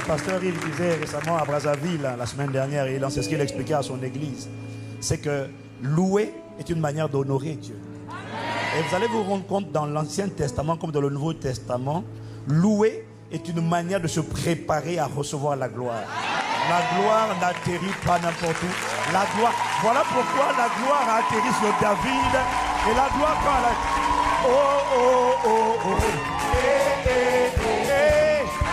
pasteur Yves disait récemment à Brazzaville, la semaine dernière, et c'est ce qu'il expliquait à son église, c'est que louer est une manière d'honorer Dieu. Et vous allez vous rendre compte dans l'Ancien Testament comme dans le Nouveau Testament, louer est une manière de se préparer à recevoir la gloire. La gloire n'atterrit pas n'importe où. La gloire, voilà pourquoi la gloire a atterri sur David. Et la gloire quand elle a... Oh, oh, oh, oh.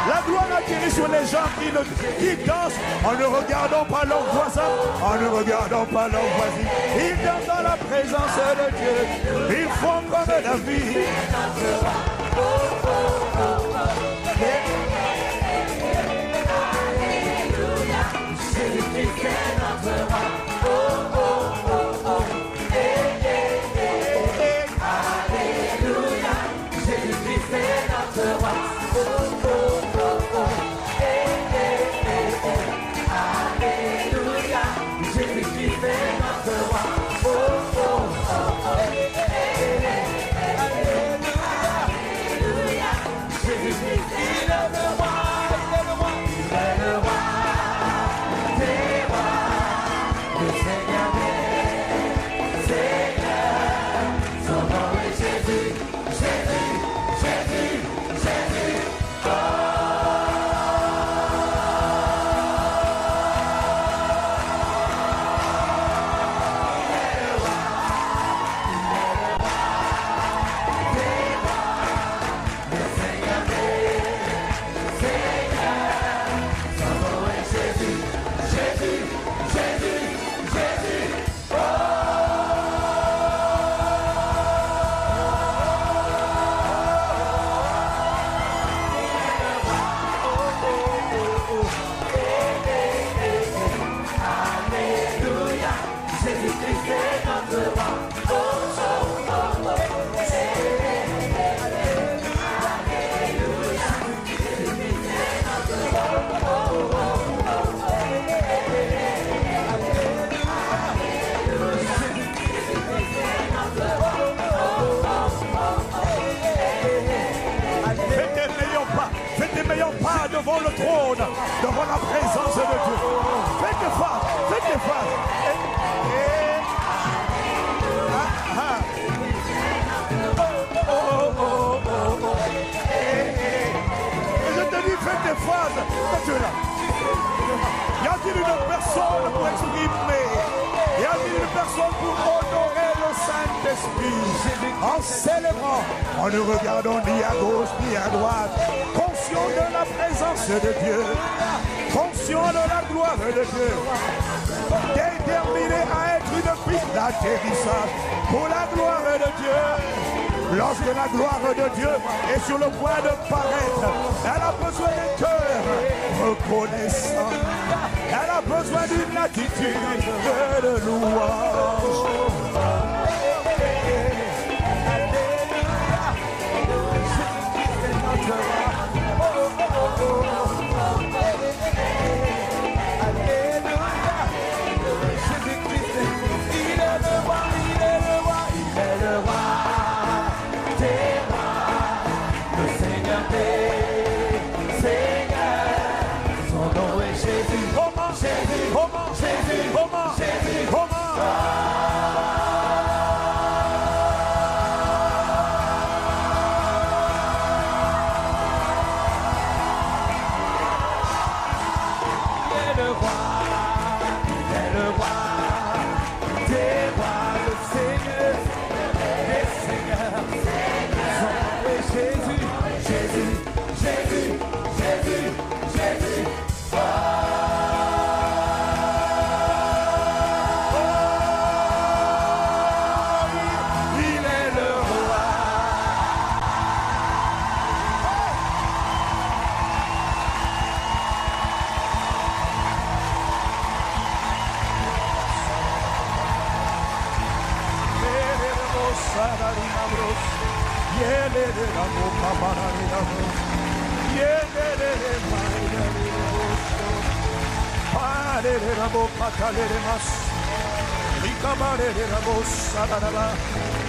La gloire atterrit sur les gens qui dansent en ne regardant pas leurs voisins, en ne regardant pas leurs voisines. Ils dansent dans la présence de Dieu. Ils font comme David. Jésus-Christ est notre roi. Oh, oh, oh, oh. Alléluia. Jésus-Christ est notre roi. Oh, oh, oh, oh. Alléluia. Jésus-Christ est notre roi. Oh, oh, oh, oh. Alléluia. Jésus-Christ est le roi. Il est le roi. Devant le trône, devant la présence de Dieu. Faites des faces, faites des faces. Et je te dis, faites des faces. Dieu là. Y a-t-il une personne pour exprimer? Y a-t-il une personne pour honorer le Saint-Esprit? En célébrant, en ne regardant ni à gauche ni à droite, conscient de la présence de Dieu, conscient de la gloire de Dieu, déterminé à être une piste d'atterrissage pour la gloire de Dieu. Lorsque la gloire de Dieu est sur le point de paraître, elle a besoin d'un cœur reconnaissant. Elle a besoin d'une attitude de louange.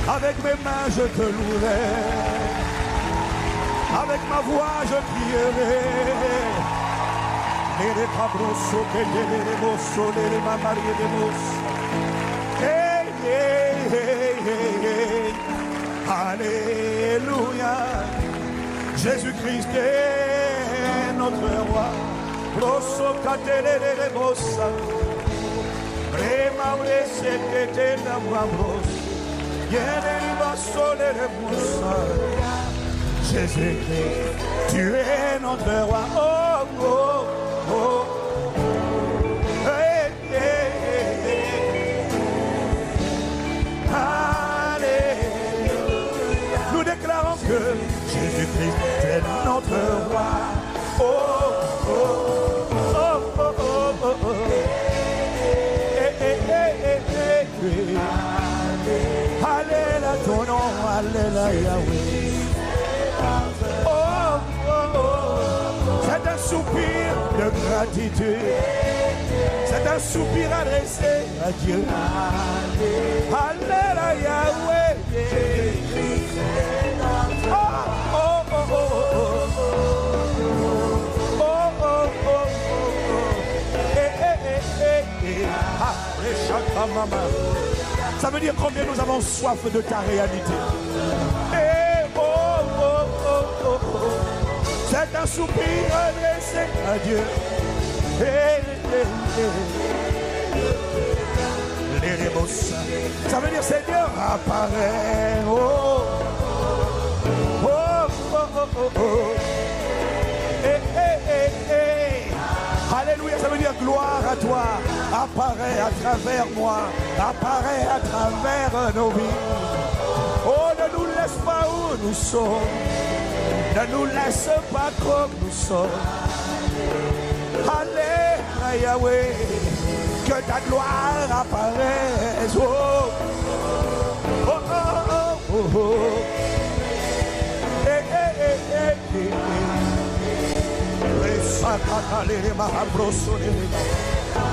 Avec mes mains je te louerai. Avec ma voix, je crierai. Les cabrosso, les mosso, les mamariés de mousse. Hey, hey, hey, hey, hey. Alléluia. Jésus-Christ est notre roi. Rosso, catele, les mossa. Rema, rese, que la bros. Yene, basso, les moussa. Jésus-Christ, tu es notre roi. Oh, oh, oh. Hey, hey, hey. Alléluia. Nous déclarons que Jésus-Christ est notre roi. Oh, oh, oh, oh, oh, oh, oh. Hey, hey, hey, hey, hey. Alléluia, ton nom, alléluia, Yahweh. C'est un soupir de gratitude. C'est un soupir adressé à Dieu. Alléluia, Yahweh. Oh, oh, oh, oh, oh. Oh, oh, oh, oh. Ah, les chakras, maman. Ça veut dire combien nous avons soif de ta réalité. C'est un soupir adressé à Dieu. Ça veut dire Seigneur apparaît. Oh, oh, oh, oh, oh, oh. Alléluia, ça veut dire gloire à toi. Apparaît à travers moi. Apparaît à travers nos vies. Oh, ne nous laisse pas où nous sommes. Ne nous laisse pas comme nous sommes. Alléluia, Yahweh. Que ta gloire apparaisse. Oh, oh, oh, oh, oh, oh.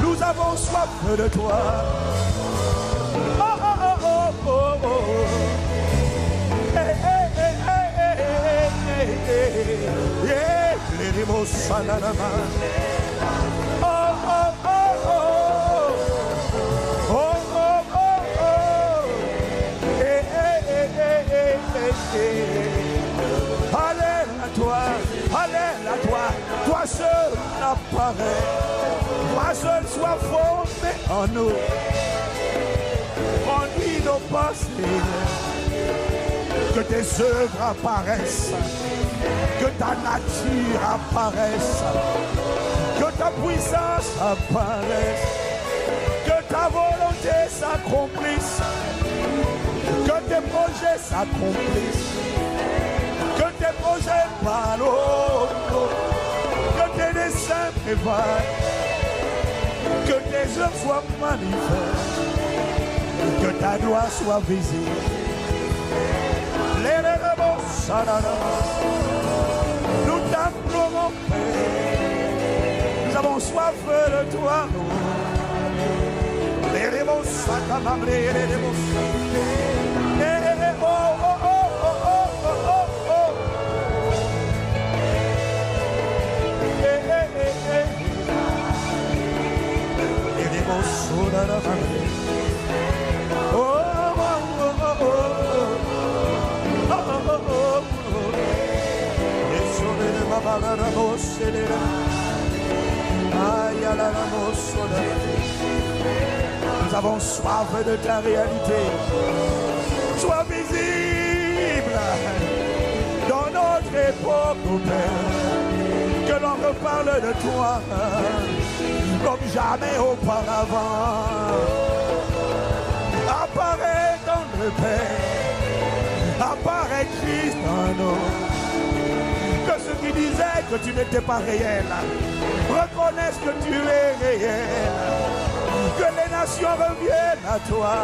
Nous avons soif de toi. Oh, oh, oh, oh, oh, oh. Hey, hey, hey, hey, hey, hey, hey. Yeah, les mots sananama. Oh, oh, oh, oh. Oh, oh, oh, oh. Hey, hey, hey, hey, hey, hey. Allez à toi, allez à toi. Toi seul apparaît. Toi seul sois formé en nous. Conduis nos pensées. Que tes œuvres apparaissent. Que ta nature apparaisse. Que ta puissance apparaisse. Que ta volonté s'accomplisse. Que tes projets s'accomplissent. Que tes projets parlent. Que tes desseins prévalent. Que tes œuvres soient manifestes. Que ta gloire soit visible. Nous t'implorons, Père. Nous avons soif de toi. Les rebosses, les rebosses. Oh, oh, oh, oh, oh, oh, oh. Les rebosses, oh, oh, oh, oh, oh. Nous avons soif de ta réalité. Sois visible dans notre époque, Père. Que l'on reparle de toi comme jamais auparavant. Apparaît dans le Père. Apparaît Christ en nous. Que ceux qui disaient que tu n'étais pas réel reconnaissent que tu es réel. Que les nations reviennent à toi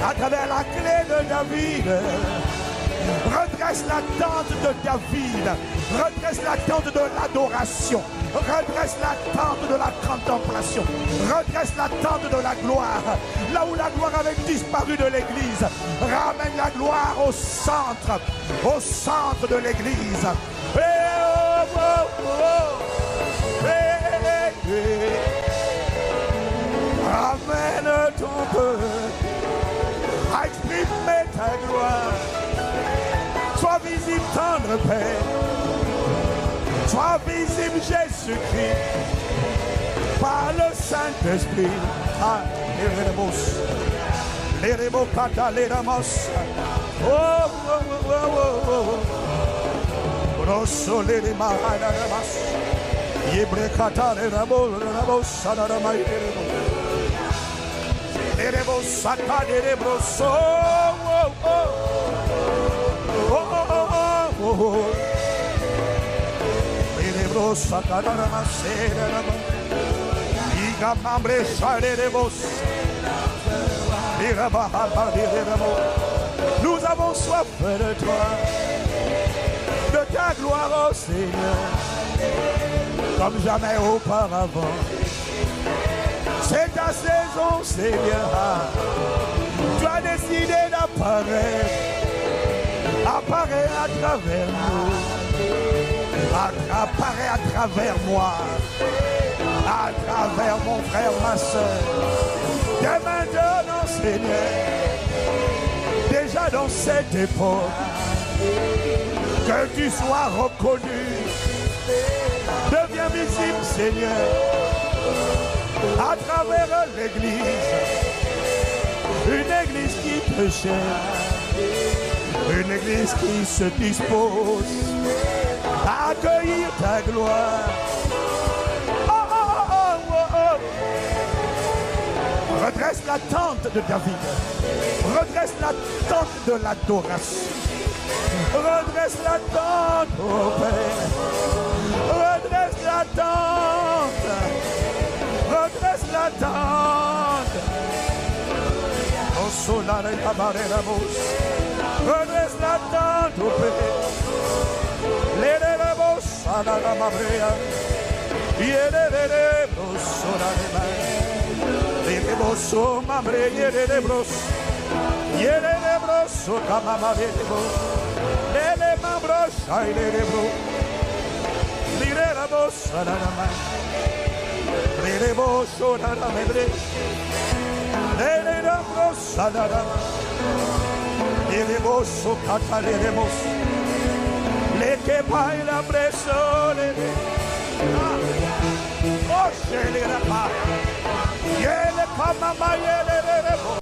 à travers la clé de David. Redresse la tente de David. Redresse la tente de l'adoration. Redresse la tente de la contemplation. Redresse la tente de la gloire. Là où la gloire avait disparu de l'église, ramène la gloire au centre de l'église. Ramène ton peuple à exprimer ta gloire. Sois visible, tendre Père. Sois visible, Jésus-Christ, par le Saint-Esprit. Ah, les rebocata, les ramos. Oh, oh, oh, oh, oh. Rosso, les ramos. Yebrekata, les ramos, Sadarama, les ramos, Sata, les ramos. Oh, oh, oh, oh, oh, oh. Nous avons soif de toi, de ta gloire, oh Seigneur, comme jamais auparavant. C'est ta saison, Seigneur. Tu as décidé d'apparaître, apparaît à travers nous. Apparaît à travers moi, à travers mon frère, ma soeur. Dès maintenant, Seigneur, déjà dans cette époque, que tu sois reconnu, deviens visible, Seigneur, à travers l'église, une église qui te cherche, une église qui se dispose à accueillir ta gloire. Oh, oh, oh, oh, oh. Redresse la tente de David. Redresse la tente de l'adoration. Redresse la tente, oh Père. Redresse la tente. Redresse la tente. Oh, solar et cabaret. Redresse la tente, oh Père. Les rebos, Sadara Mabrea, Yerebos, Sodarema, les rebos, Mabre, Yerebos, Yerebos, Sokamama, les Mambros, Airebos, les rebos, Sadarama, les rebos, Sodarama, les rebos, Sadarama, les rebos, Sokata, les rebos. Le que baila presole, oh shele rapa, yele kama mayele rebo,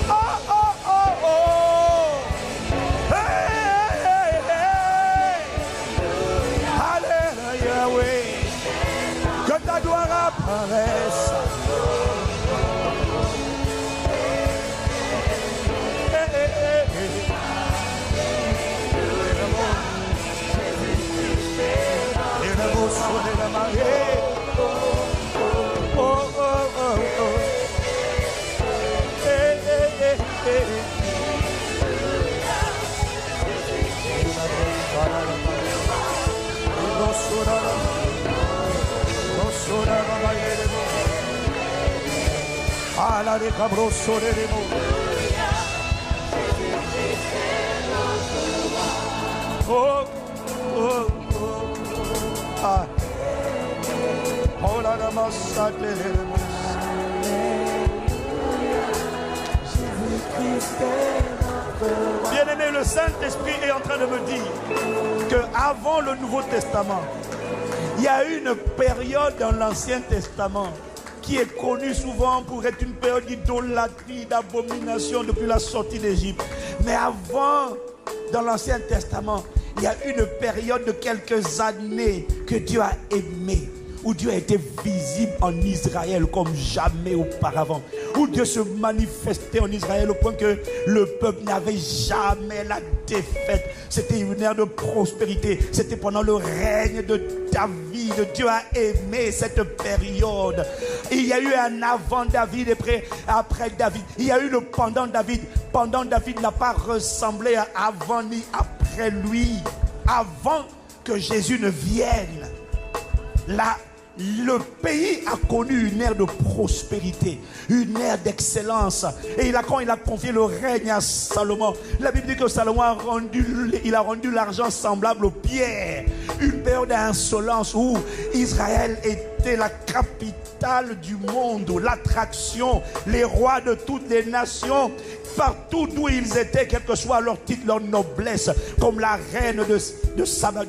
oh oh oh oh, hey hey hey, Alléluia Yahweh, que ta gloire apparaisse. Oh, oh, oh, oh. Hey, hey, hey, hey. Oh, oh, oh. Ah. Bien-aimé, le Saint-Esprit est en train de me dire qu'avant le Nouveau Testament, il y a eu une période dans l'Ancien Testament qui est connue souvent pour être une période d'idolâtrie, d'abomination depuis la sortie d'Égypte. Mais avant, dans l'Ancien Testament, il y a une période de quelques années que Dieu a aimé, où Dieu a été visible en Israël comme jamais auparavant, où Dieu se manifestait en Israël au point que le peuple n'avait jamais la défaite. C'était une ère de prospérité, c'était pendant le règne de David. Dieu a aimé cette période. Il y a eu un avant David et après David. Il y a eu le pendant David. Cependant, David n'a pas ressemblé à avant ni après lui. Avant que Jésus ne vienne, le pays a connu une ère de prospérité, une ère d'excellence. Et quand il a confié le règne à Salomon, la Bible dit que Salomon a rendu l'argent semblable aux pierres. Une période d'insolence où Israël était la capitale du monde, l'attraction, les rois de toutes les nations. Partout d'où ils étaient, quel que soit leur titre, leur noblesse, comme la reine de Saba,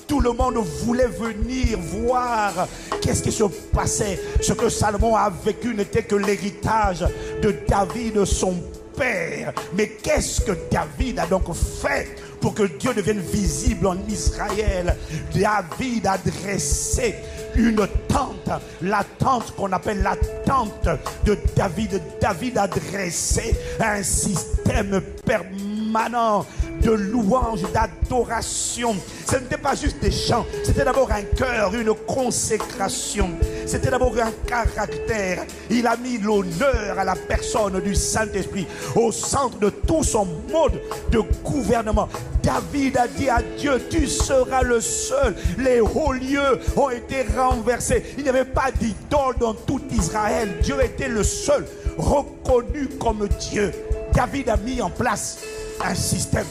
tout le monde voulait venir voir qu'est-ce qui se passait. Ce que Salomon a vécu n'était que l'héritage de David, son père. Mais qu'est-ce que David a donc fait pour que Dieu devienne visible en Israël? David a dressé une tente, la tente qu'on appelle la tente de David. David a dressé un système permanent de louange, d'adoration. Ce n'était pas juste des chants, c'était d'abord un cœur, une consécration. C'était d'abord un caractère. Il a mis l'honneur à la personne du Saint-Esprit au centre de tout son mode de gouvernement. David a dit à Dieu, tu seras le seul. Les hauts lieux ont été renversés. Il n'y avait pas d'idole dans tout Israël. Dieu était le seul reconnu comme Dieu. David a mis en place un système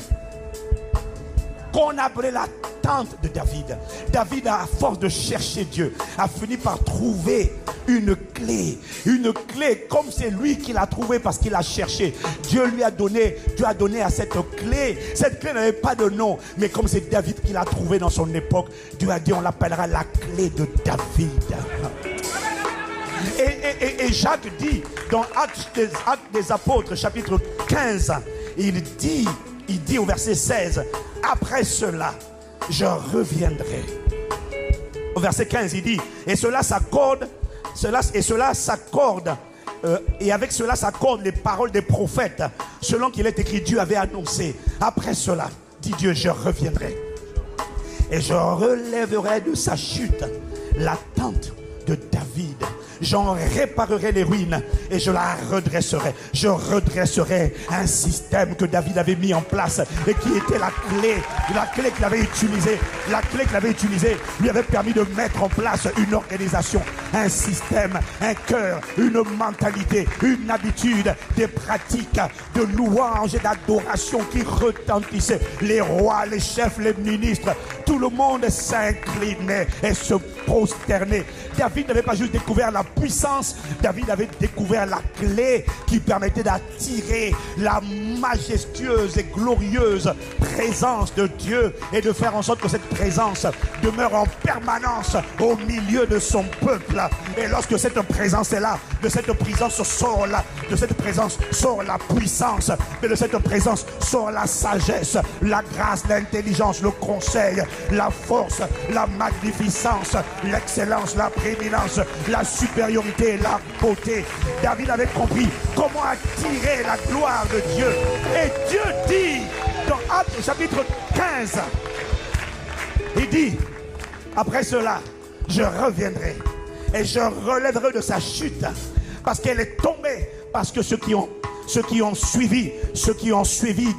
qu'on appelait la tente de David. David, à force de chercher Dieu, a fini par trouver une clé comme c'est lui qui l'a trouvée parce qu'il a cherché. Dieu a donné à cette clé n'avait pas de nom, mais comme c'est David qui l'a trouvée dans son époque, Dieu a dit on l'appellera la clé de David. Et Jacques dit dans Actes des Apôtres chapitre 15, il dit au verset 16, après cela je reviendrai. Au verset 15 il dit, et cela s'accorde, et avec cela s'accordent les paroles des prophètes, selon qu'il est écrit, Dieu avait annoncé, après cela, dit Dieu, je reviendrai et je relèverai de sa chute la tente de David. J'en réparerai les ruines et je la redresserai. Je redresserai un système que David avait mis en place et qui était la clé qu'il avait utilisée. La clé qu'il avait utilisée lui avait permis de mettre en place une organisation, un système, un cœur, une mentalité, une habitude, des pratiques de louange et d'adoration qui retentissaient. Les rois, les chefs, les ministres, tout le monde s'inclinait et se prosternait. David n'avait pas juste découvert la puissance, David avait découvert la clé qui permettait d'attirer la majestueuse et glorieuse présence de Dieu et de faire en sorte que cette présence demeure en permanence au milieu de son peuple. Et lorsque cette présence est là, de cette présence sort la puissance, mais de cette présence sort la sagesse, la grâce, l'intelligence, le conseil, la force, la magnificence, l'excellence, la prééminence, la supériorité, la beauté. David avait compris comment attirer la gloire de Dieu. Et Dieu dit dans Actes chapitre 15, il dit, après cela, je reviendrai et je relèverai de sa chute parce qu'elle est tombée, parce que ceux qui ont suivi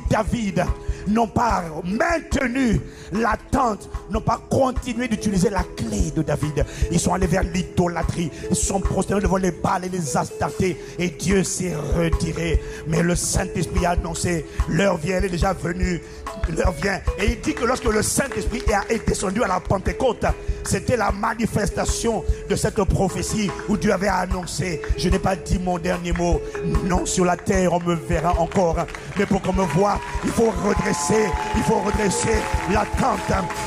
David n'ont pas maintenu l'attente, n'ont pas continué d'utiliser la clé de David. Ils sont allés vers l'idolâtrie, ils se sont prosternés devant les Baals et les Astartés, et Dieu s'est retiré. Mais le Saint-Esprit a annoncé, l'heure vient, elle est déjà venue, l'heure vient. Et il dit que lorsque le Saint-Esprit est descendu à la Pentecôte, c'était la manifestation de cette prophétie où Dieu avait annoncé, je n'ai pas dit mon dernier mot, non, sur la terre on me verra encore, mais pour qu'on me voie, il faut redresser la tente,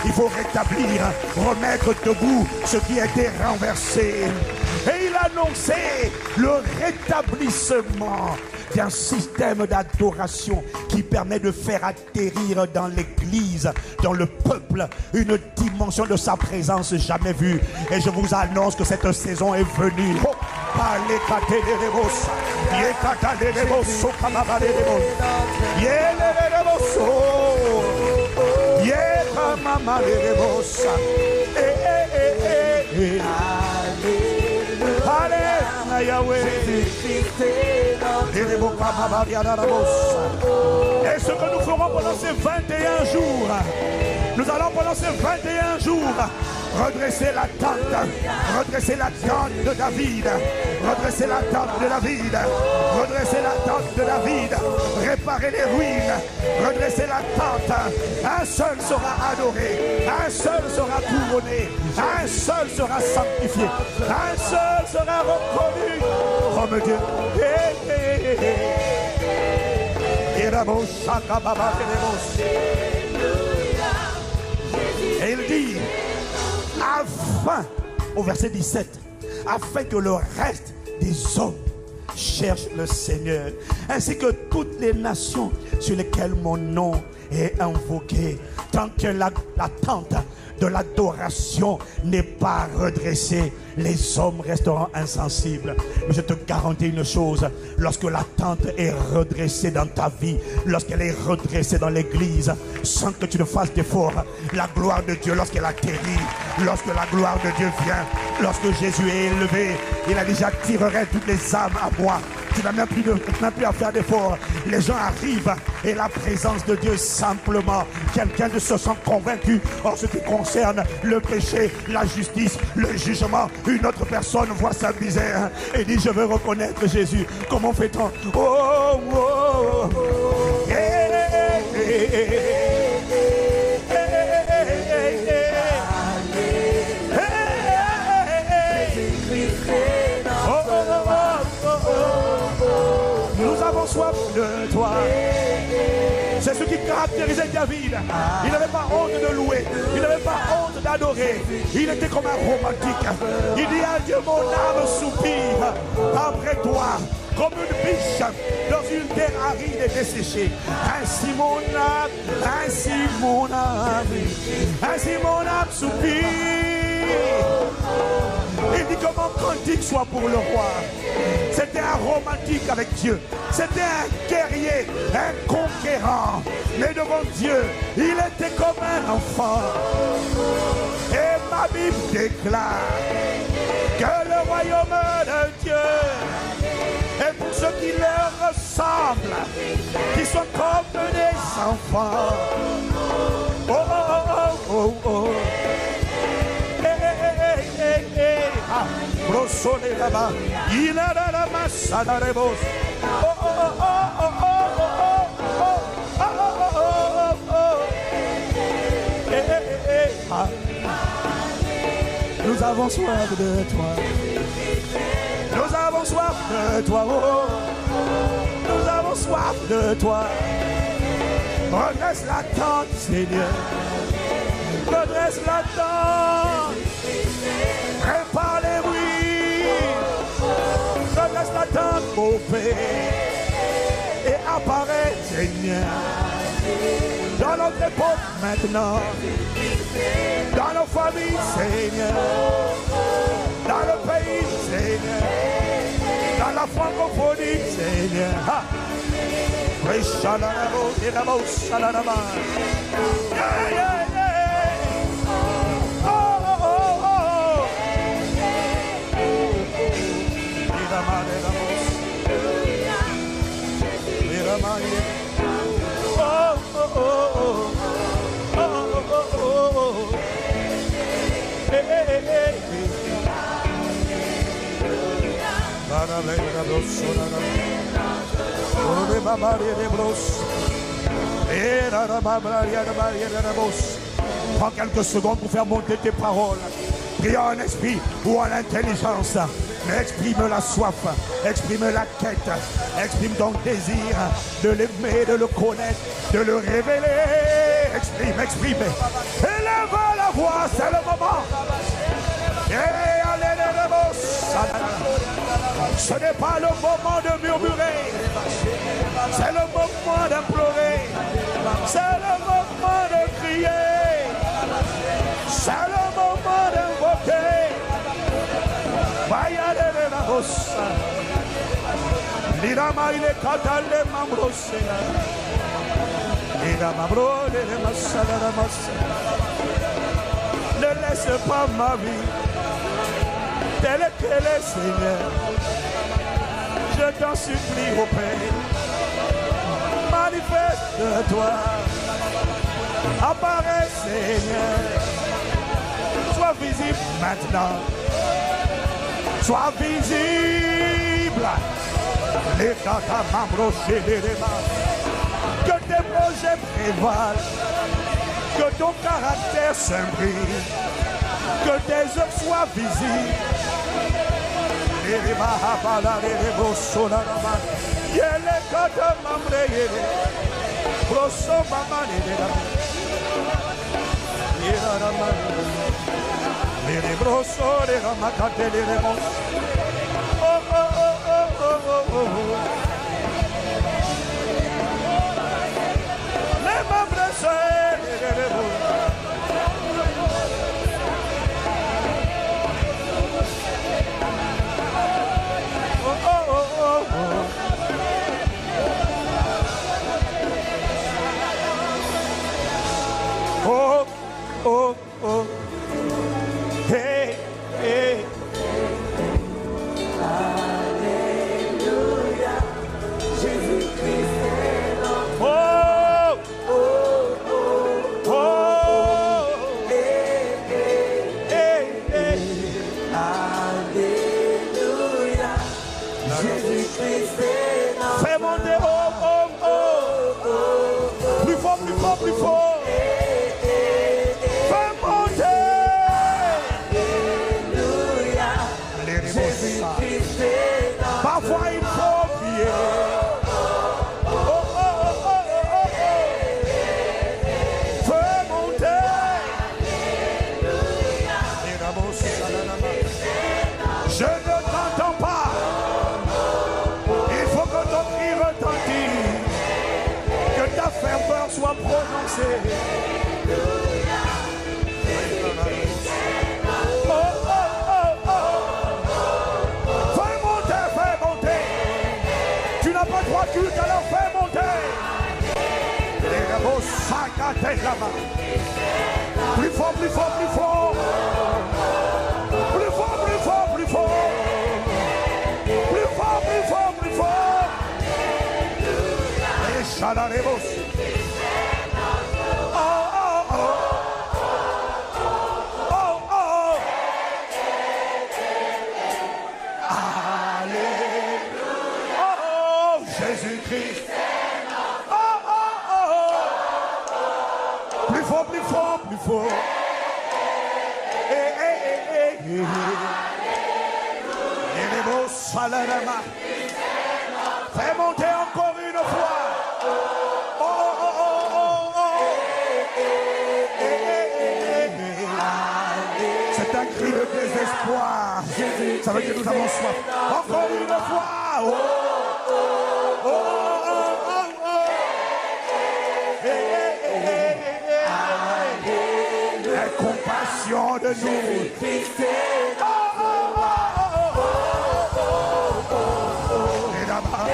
il faut rétablir, remettre debout ce qui a été renversé. Et il a annoncé le rétablissement d'un système d'adoration qui permet de faire atterrir dans l'église, dans le peuple, une dimension de sa présence jamais vue. Et je vous annonce que cette saison est venue. Alléluia, Yahweh. Et ce que nous ferons pendant ces 21 jours, nous allons pendant ces 21 jours redresser la tente de David, redresser la tente de David, redresser la tente de David, réparer les ruines, redresser la tente. Un seul sera adoré, un seul sera couronné, un seul sera sanctifié, un seul sera reconnu comme Dieu. Et il dit, afin, au verset 17, afin que le reste des hommes cherchent le Seigneur, ainsi que toutes les nations sur lesquelles mon nom est invoqué, tant que la tente de l'adoration n'est pas redressée, les hommes resteront insensibles. Mais je te garantis une chose, lorsque la tente est redressée dans ta vie, lorsqu'elle est redressée dans l'église, sans que tu ne fasses d'effort, la gloire de Dieu, lorsqu'elle atterrit, lorsque la gloire de Dieu vient, lorsque Jésus est élevé, il a dit j'attirerai toutes les âmes à moi. Tu n'as même plus à faire d'efforts. Les gens arrivent et la présence de Dieu simplement, quelqu'un de se sent convaincu en ce qui concerne le péché, la justice, le jugement. Une autre personne voit sa misère et dit je veux reconnaître Jésus. Comment fait-on? Oh, oh, oh. Soif de toi. C'est ce qui caractérisait David. Il n'avait pas honte de louer, il n'avait pas honte d'adorer. Il était comme un romantique. Il dit à Dieu, mon âme soupire après toi, comme une biche dans une terre aride et desséchée. Ainsi mon âme, ainsi mon âme, ainsi mon âme soupire. Il dit que mon cantique soit pour le roi. C'était un romantique avec Dieu. C'était un guerrier, un conquérant. Mais devant Dieu, il était comme un enfant. Et ma Bible déclare que le royaume de Dieu est pour ceux qui leur ressemblent, qui sont comme des enfants. Oh, oh, oh, oh, oh. Brosole là-bas, il a la massa da rebos. Oh oh oh oh oh oh oh oh oh oh. Nous avons soif de toi. Nous avons soif de toi. Oh. Nous avons soif de toi. Redresse la tente, Seigneur. Redresse la tente. Répare les ruines. Redresse la tente, mon Père. Et apparaît, Seigneur. Dans notre époque maintenant. Dans nos familles, Seigneur. Dans le pays, Seigneur. Dans la francophonie, Seigneur. Prends quelques secondes pour faire monter tes paroles. Prie en esprit ou en intelligence. Mais exprime la soif, exprime la quête, exprime ton désir de l'aimer, de le connaître, de le révéler. Exprime, exprime. Élève la voix, c'est le moment. Ce n'est pas le moment de murmurer, c'est le moment d'implorer, c'est le moment de crier, c'est le moment d'invoquer. Vaya de la voz, Lirama il est catale mambrose, Lirama bro de masala massa. Ne laisse pas ma vie telle qu'elle est, Seigneur. Je t'en supplie, ô Père, manifeste-toi, apparaît, Seigneur, sois visible maintenant, sois visible, les tata membres chez les mains, que tes projets prévalent, que ton caractère s'imprime, que tes œuvres soient visibles. Oh, oh, oh, hey, hey. Alléluia, Jésus-Christ est notre. Oh, Oh, oh, oh, hey, hey. hey, hey. Alléluia, Jésus-Christ est notre. Fais monter, oh, oh, oh. Plus fort, plus fort, plus fort. Fais monter. Alléluia, Jésus-Christ est notre. Parfois il faut prier. Oh, oh, oh, oh, oh, oh. Fais monter. Je ne t'entends pas. Il faut que ton cri retentisse. Que ta ferveur soit prononcée. Oh, oh, oh, oh. Fais monter, fais monter. Tu n'as pas droit culte, alors fais monter. Les rameaux sacs à tes là-bas. Plus fort, plus fort, plus fort. Plus fort, plus fort, plus fort. Plus fort, plus fort, plus fort. Et chalaremos. Oh, oh, oh. Oh, oh. Alléluia. Oh, oh, Jésus-Christ. Oh, oh, oh. Plus fort, plus fort, plus fort. Eh, eh, eh, eh, eh. Et les mots salarama. Fais monter encore une fois. Oh, oh, oh, oh, oh. Eh, eh, eh, eh. C'est un cri de désespoir. Ça veut dire que nous avons soif. Encore une fois. Oh, oh, oh, oh, oh. Eh, eh, eh, eh, eh. Aie compassion de nous. Oh, oh, oh, oh, oh. Et là-bas.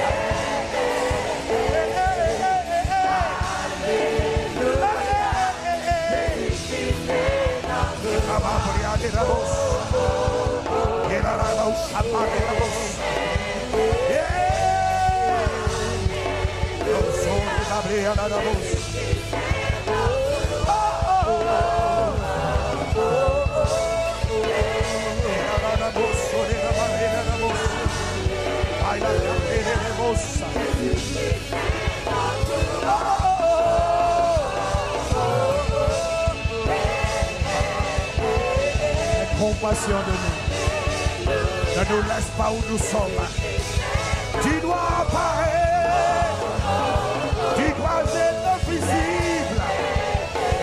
Compassion de nous. Ne nous laisse pas où nous sommes. Tu dois apparaître. Tu dois être visible.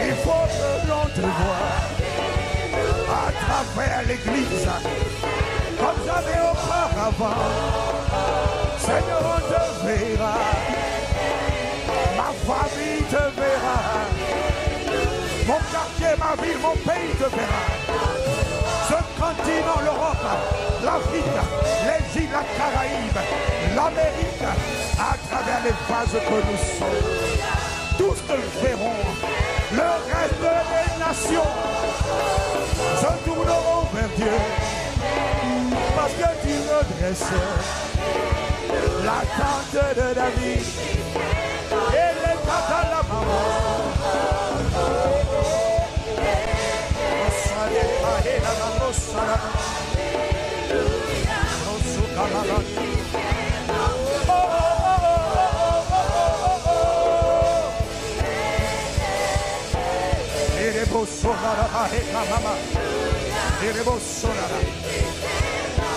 Il faut que l'on te voie à travers l'église. Comme jamais auparavant. Seigneur, on te verra. Ma famille te verra. Mon quartier, ma ville, mon pays te verra. Ce continent, l'Europe, l'Afrique, les îles, la Caraïbe, l'Amérique, à travers les vases que nous sommes. Tous te verront. Le reste des nations se tourneront vers Dieu. Parce que tu redresses la tente de David. Et les catala maman.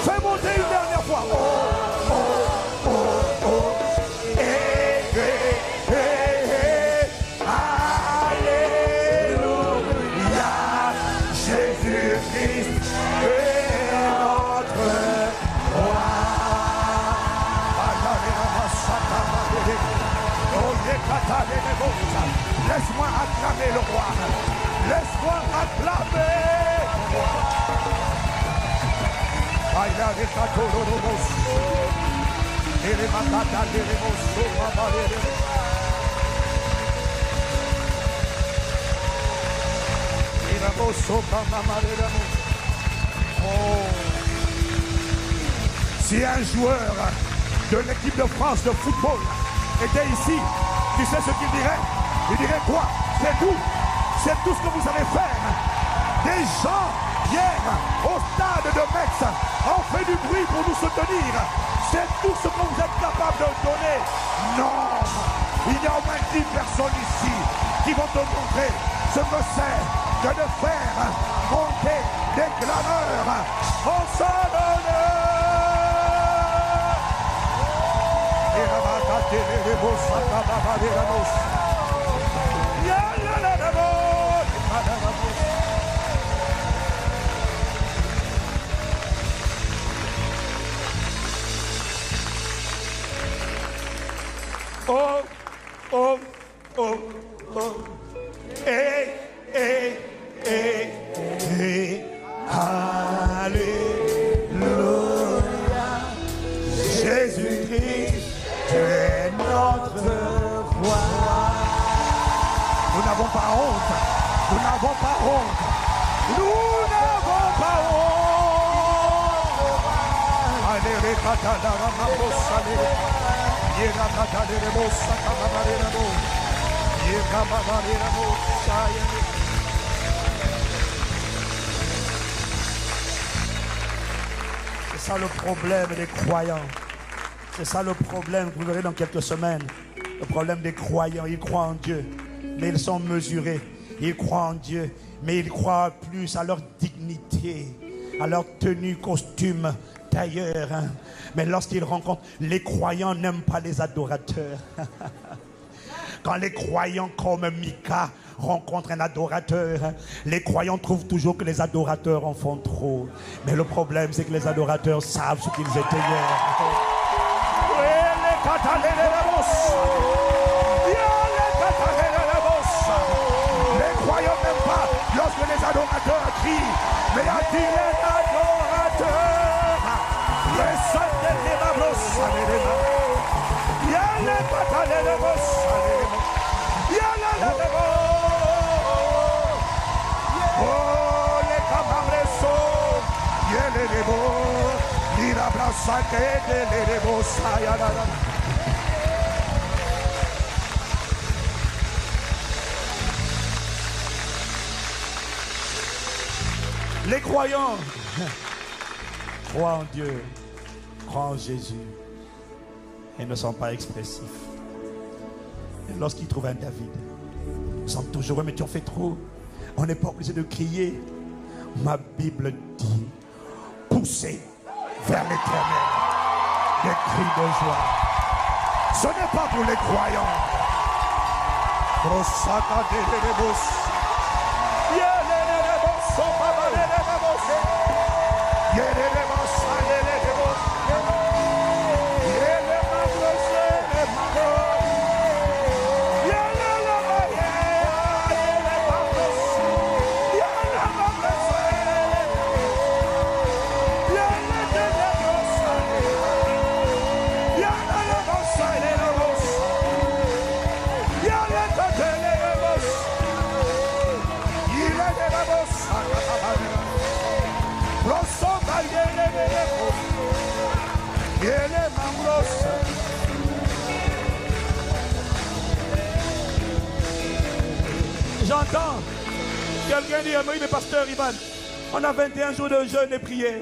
Fais monter une dernière fois. Alléluia, Jésus-Christ est notre roi. Laisse-moi acclamer le roi. Laisse-moi acclamer le roi. Si un joueur de l'équipe de France de football était ici, tu sais ce qu'il dirait? Il dirait quoi? C'est tout ce que vous savez faire. Des gens hier au stade de Metz ont fait du bruit pour nous soutenir. C'est tout ce que vous êtes capable de donner. Non, il y a au moins 10 personnes ici qui vont te montrer ce que c'est que de faire monter des clameurs en son honneur. Oh, oh, oh, oh. Hey, hey, hey, hey. Alléluia. Jésus-Christ, tu es notre roi. Nous n'avons pas honte. Nous n'avons pas honte. Nous n'avons pas honte. Allez, c'est ça le problème des croyants. C'est ça le problème que vous verrez dans quelques semaines. Le problème des croyants, ils croient en Dieu, mais ils sont mesurés. Ils croient en Dieu, mais ils croient plus à leur dignité, à leur tenue, costume, tailleur. Mais lorsqu'ils rencontrent, les croyants n'aiment pas les adorateurs. Quand les croyants comme Mika rencontrent un adorateur, les croyants trouvent toujours que les adorateurs en font trop. Mais le problème, c'est que les adorateurs savent ce qu'ils étaient hier. Les croyants n'aiment pas lorsque les adorateurs crient. Mais y a-t-il un adorateur? Les saints de l'Évabros. Il y a les batailles de Bos. Il y a la oh, les camabresos. Il y a les débos. Il a brassé les débos. Les croyants croient en Dieu, croient en Jésus et ne sont pas expressifs. Et lorsqu'ils trouvent un David, ils sont toujours, mais tu en fais trop. On n'est pas obligé de crier. Ma Bible dit, poussez vers l'Éternel des cris de joie. Ce n'est pas pour les croyants. J'entends quelqu'un dire, oui mais pasteur Ivan, on a 21 jours de jeûne et prière.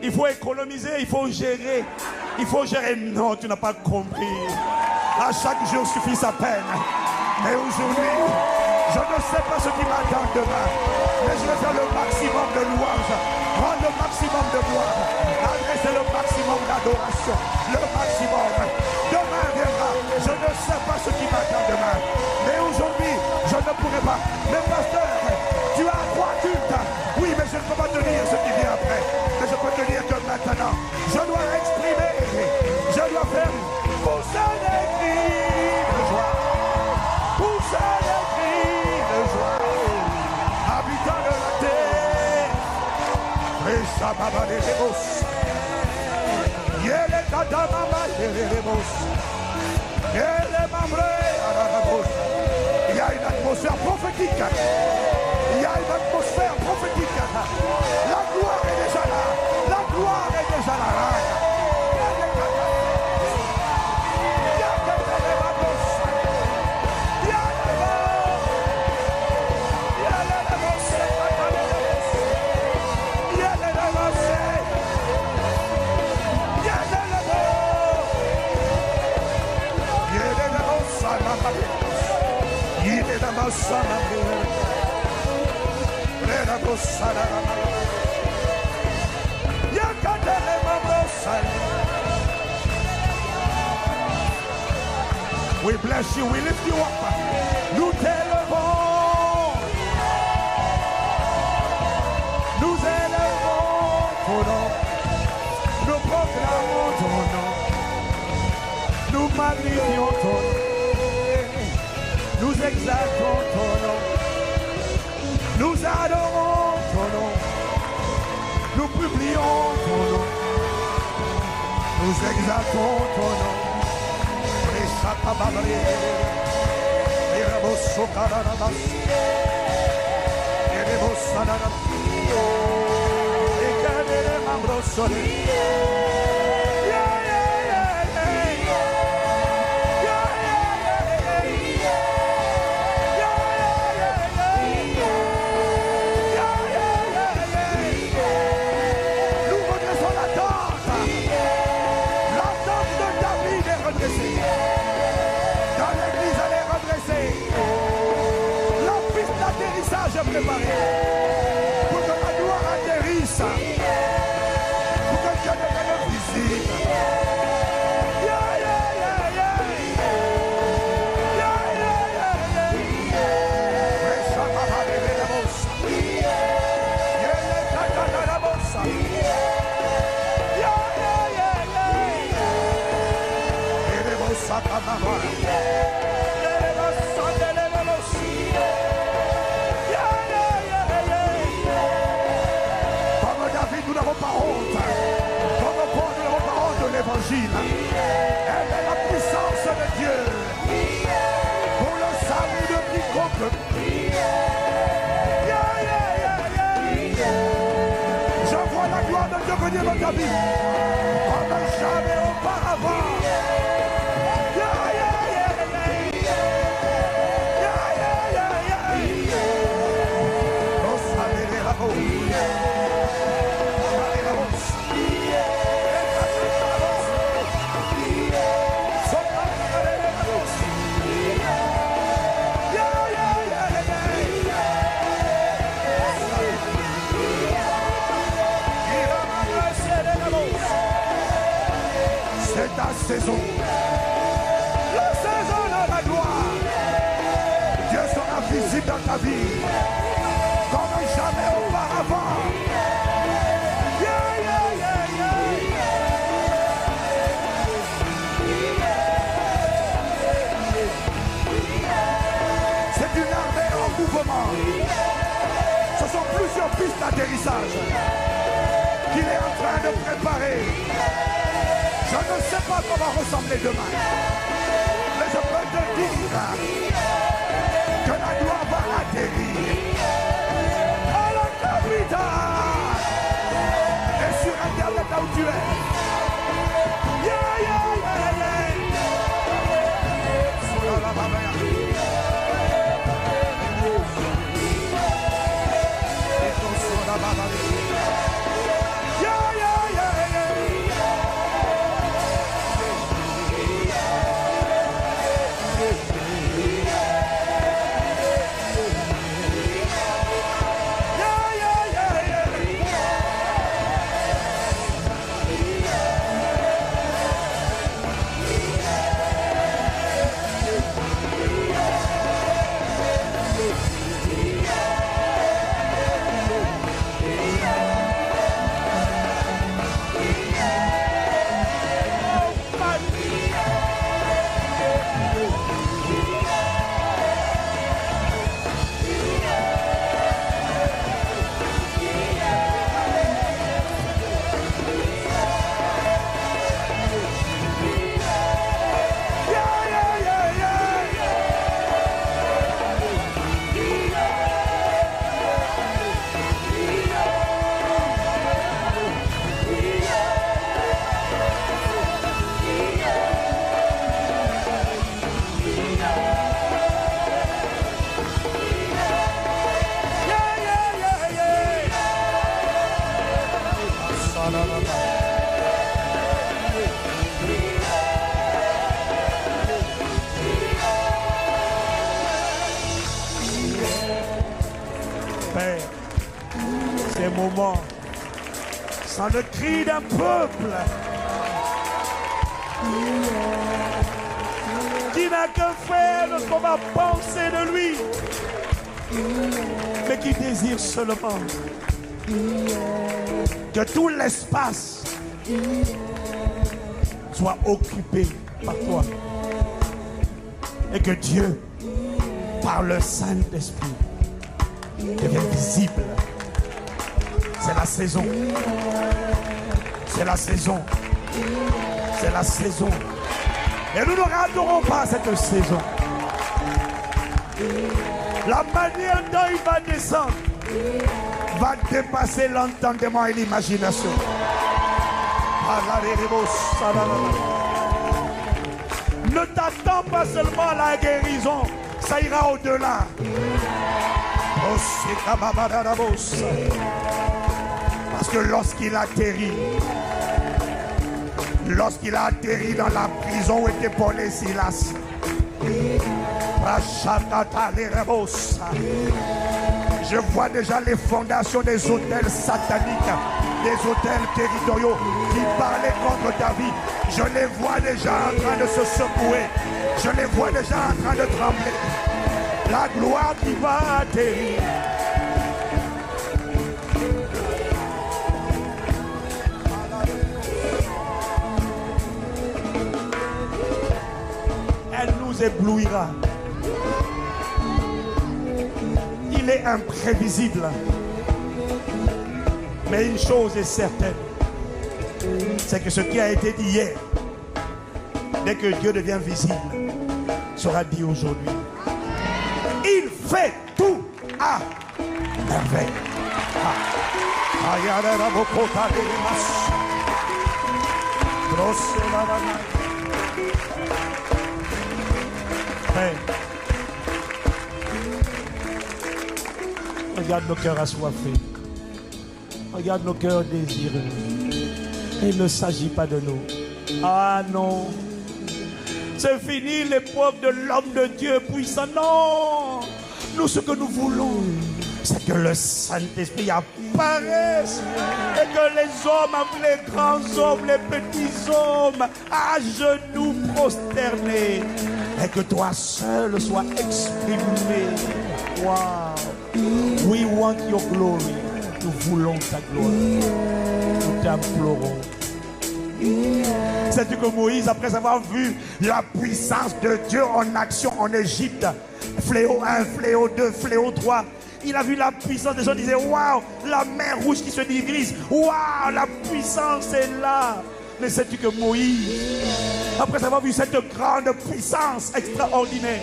Il faut économiser, il faut gérer. Il faut gérer. Non, tu n'as pas compris. À chaque jour suffit sa peine. Et aujourd'hui, je ne sais pas ce qui m'attend demain. Mais je vais faire le maximum de louange. Prendre le maximum de gloire. Adresser le maximum d'adoration. Le maximum. Demain viendra. Je ne sais pas ce qui m'attend demain. Mais aujourd'hui, je ne pourrai pas. Mais pasteur, tu as 3 cultes. Oui, mais je ne peux pas te dire ce qui vient après. Mais je peux te dire que maintenant, je dois exprimer. Je dois faire pousser des cris de joie. Pousser des cris de joie. Habitants de la terre. Et ça m'a valé les bosses. Yele kadamama les bosses. Yele mamre à la bouche. Il y a une atmosphère prophétique. Il y a une atmosphère prophétique. La gloire est déjà là. La gloire est déjà là. We bless you, we lift you up. Nous t'élevons. Nous élevons ton nom. Nous proclamons ton nom. Nous magnifions ton nom. Nous exaltons ton nom. Nous adorons ton nom. Nous publions ton nom. Nous exaltons ton nom. Préparé pour que la gloire atterrisse, pour que Dieu devienne visible. L'évangile, elle est la puissance de Dieu pour le salut de quiconque. Je vois la gloire de Dieu venir dans ta vie comme jamais auparavant. Saison. La saison de la gloire. Dieu sera visible dans ta vie comme jamais auparavant. C'est une armée en mouvement. Ce sont plusieurs pistes d'atterrissage qu'il est en train de préparer. Je ne sais pas comment ressembler demain, mais je peux te dire que la gloire va atterrir à la capitale et sur Internet là où tu es. Père, ces moments sont le cri d'un peuple qui n'a que faire de ce qu'on va penser de lui, mais qui désire seulement que tout l'espace soit occupé par toi et que Dieu, par le Saint-Esprit, devienne visible. C'est la saison. C'est la saison. C'est la saison. Et nous ne raterons pas cette saison. La manière dont il va descendre va dépasser l'entendement et l'imagination. Ne t'attends pas seulement à la guérison, ça ira au-delà. Parce que lorsqu'il atterrit dans la prison où était Paul et Silas, je vois déjà les fondations des hôtels sataniques, des hôtels territoriaux qui parlaient contre David. Je les vois déjà en train de se secouer. Je les vois déjà en train de trembler. La gloire qui va atterrir. Elle nous éblouira. Il est imprévisible. Mais une chose est certaine, c'est que ce qui a été dit hier, dès que Dieu devient visible, sera dit aujourd'hui. Il fait tout à merveille. Regarde nos cœurs assoiffés. Regarde nos cœurs désireux. Il ne s'agit pas de nous. Ah non. C'est fini l'épreuve de l'homme de Dieu puissant. Non. Nous, ce que nous voulons, c'est que le Saint-Esprit apparaisse et que les hommes, les grands hommes, les petits hommes, à genoux prosternés, et que toi seul sois exprimé. Wow. We want your glory. Nous voulons ta gloire. Nous t'implorons. Sais-tu que Moïse, après avoir vu la puissance de Dieu en action en Égypte, fléau 1, fléau 2, fléau 3, il a vu la puissance des gens, disaient waouh, la mer rouge qui se divise, waouh, la puissance est là. Mais sais-tu que Moïse, après avoir vu cette grande puissance extraordinaire,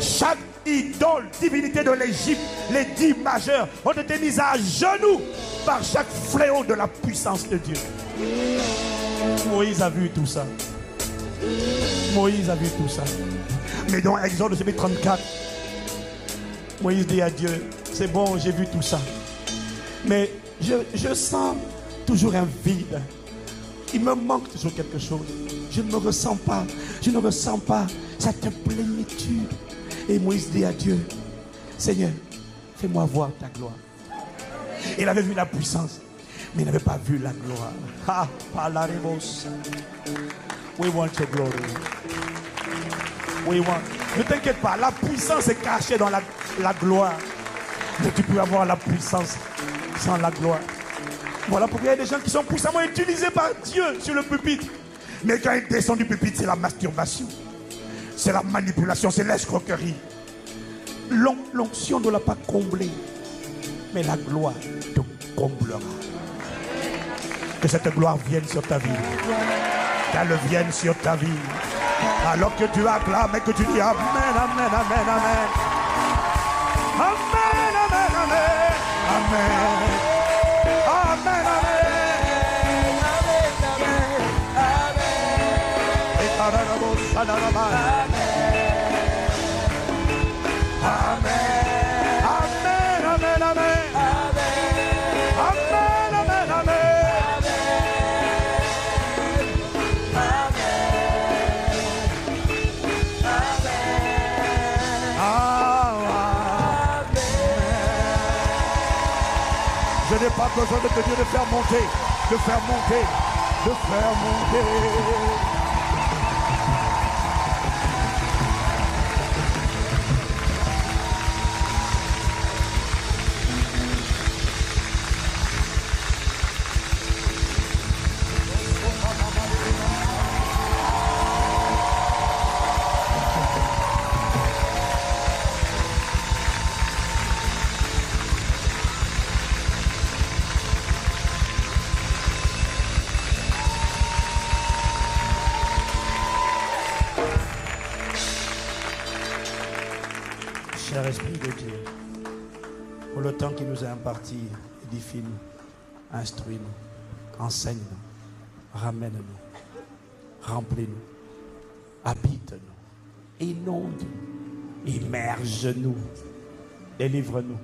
chaque idole, divinité de l'Égypte, les 10 majeurs ont été mises à genoux par chaque fléau de la puissance de Dieu. Moïse a vu tout ça. Moïse a vu tout ça. Mais dans Exode chapitre 34, Moïse dit à Dieu, c'est bon, j'ai vu tout ça. Mais je sens toujours un vide. Il me manque toujours quelque chose. Je ne ressens pas cette plénitude. Et Moïse dit à Dieu, Seigneur, fais-moi voir ta gloire. Il avait vu la puissance, mais il n'avait pas vu la gloire. Ah, palaremos. We want your glory. We want. Ne t'inquiète pas, la puissance est cachée dans la gloire. Mais tu peux avoir la puissance sans la gloire. Voilà pourquoi il y a des gens qui sont puissamment utilisés par Dieu sur le pupitre. Mais quand ils descendent du pupitre, c'est la masturbation. C'est la manipulation, c'est l'escroquerie. L'onction ne l'a pas comblé. Mais la gloire te comblera. Que cette gloire vienne sur ta vie. Qu'elle vienne sur ta vie. Alors que tu acclames et que tu dis Amen, Amen, Amen, Amen. Amen, Amen, Amen. Amen. Amen, Amen. Amen. Amen, amen, amen. Amen, amen, amen. besoin de te dire de faire monter, de faire monter, de faire monter. Cher Esprit de Dieu, pour le temps qui nous est imparti, édifie-nous, instruis-nous, enseigne-nous, ramène-nous, remplis-nous, habite-nous, inonde-nous, immerge-nous, délivre-nous,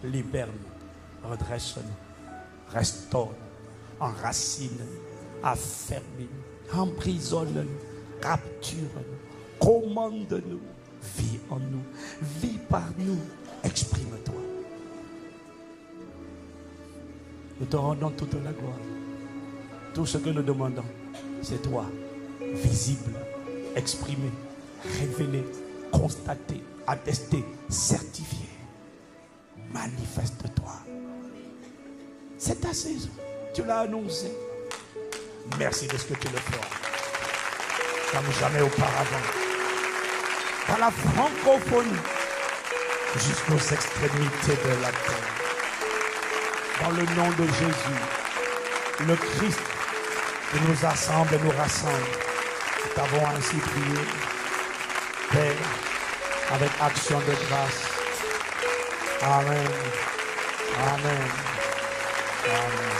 libère-nous, redresse-nous, restaure-nous, enracine-nous, affermis-nous, emprisonne-nous, capture-nous, commande-nous. Vis en nous, vis par nous, exprime-toi. Nous te rendons toute la gloire. Tout ce que nous demandons, c'est toi, visible, exprimé, révélé, constaté, attesté, certifié. Manifeste-toi. C'est ta saison. Tu l'as annoncé. Merci de ce que tu le feras. Comme jamais auparavant. Par la francophonie jusqu'aux extrémités de la terre. Dans le nom de Jésus, le Christ qui nous assemble et nous rassemble, nous t'avons ainsi prié, Père, avec action de grâce. Amen. Amen. Amen.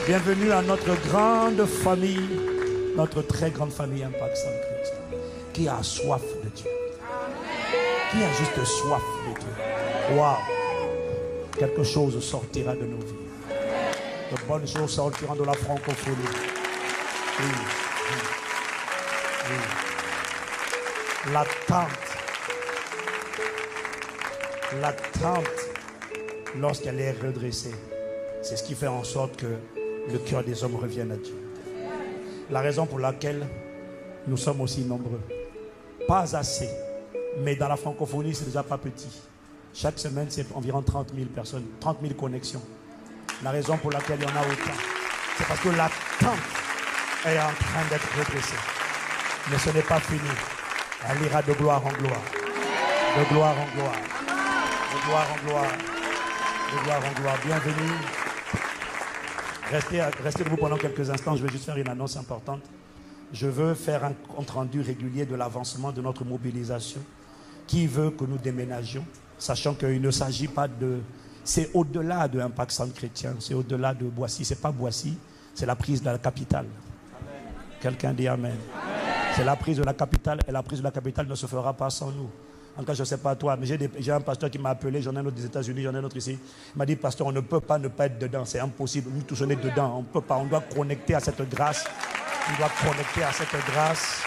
Bienvenue à notre grande famille, notre très grande famille Impact Centre Chrétien, qui a soif de Dieu. Qui a juste soif de Dieu. Waouh! Quelque chose sortira de nos vies. De bonnes choses sortiront de la francophonie. Oui. Oui. L'attente, lorsqu'elle est redressée, c'est ce qui fait en sorte que le cœur des hommes revienne à Dieu. La raison pour laquelle nous sommes aussi nombreux. Pas assez, mais dans la francophonie, c'est déjà pas petit. Chaque semaine, c'est environ 30 000 personnes, 30 000 connexions. La raison pour laquelle il y en a autant, c'est parce que l'attente est en train d'être redressée. Mais ce n'est pas fini. Elle ira de gloire en gloire. De gloire en gloire. De gloire en gloire. De gloire en gloire. Bienvenue. Restez debout pendant quelques instants. Je vais juste faire une annonce importante. Je veux faire un compte rendu régulier de l'avancement de notre mobilisation. Qui veut que nous déménagions, sachant qu'il ne s'agit pas de... C'est au-delà de Impact Centre Chrétien. C'est au-delà de Boissy. Ce n'est pas Boissy, c'est la prise de la capitale. Quelqu'un dit Amen. C'est la prise de la capitale, et la prise de la capitale ne se fera pas sans nous. En tout cas, je ne sais pas toi, mais j'ai un pasteur qui m'a appelé, j'en ai un autre des États-Unis, j'en ai un autre ici. Il m'a dit, pasteur, on ne peut pas ne pas être dedans, c'est impossible. Nous tous on est dedans, on ne peut pas, on doit connecter à cette grâce. On doit connecter à cette grâce.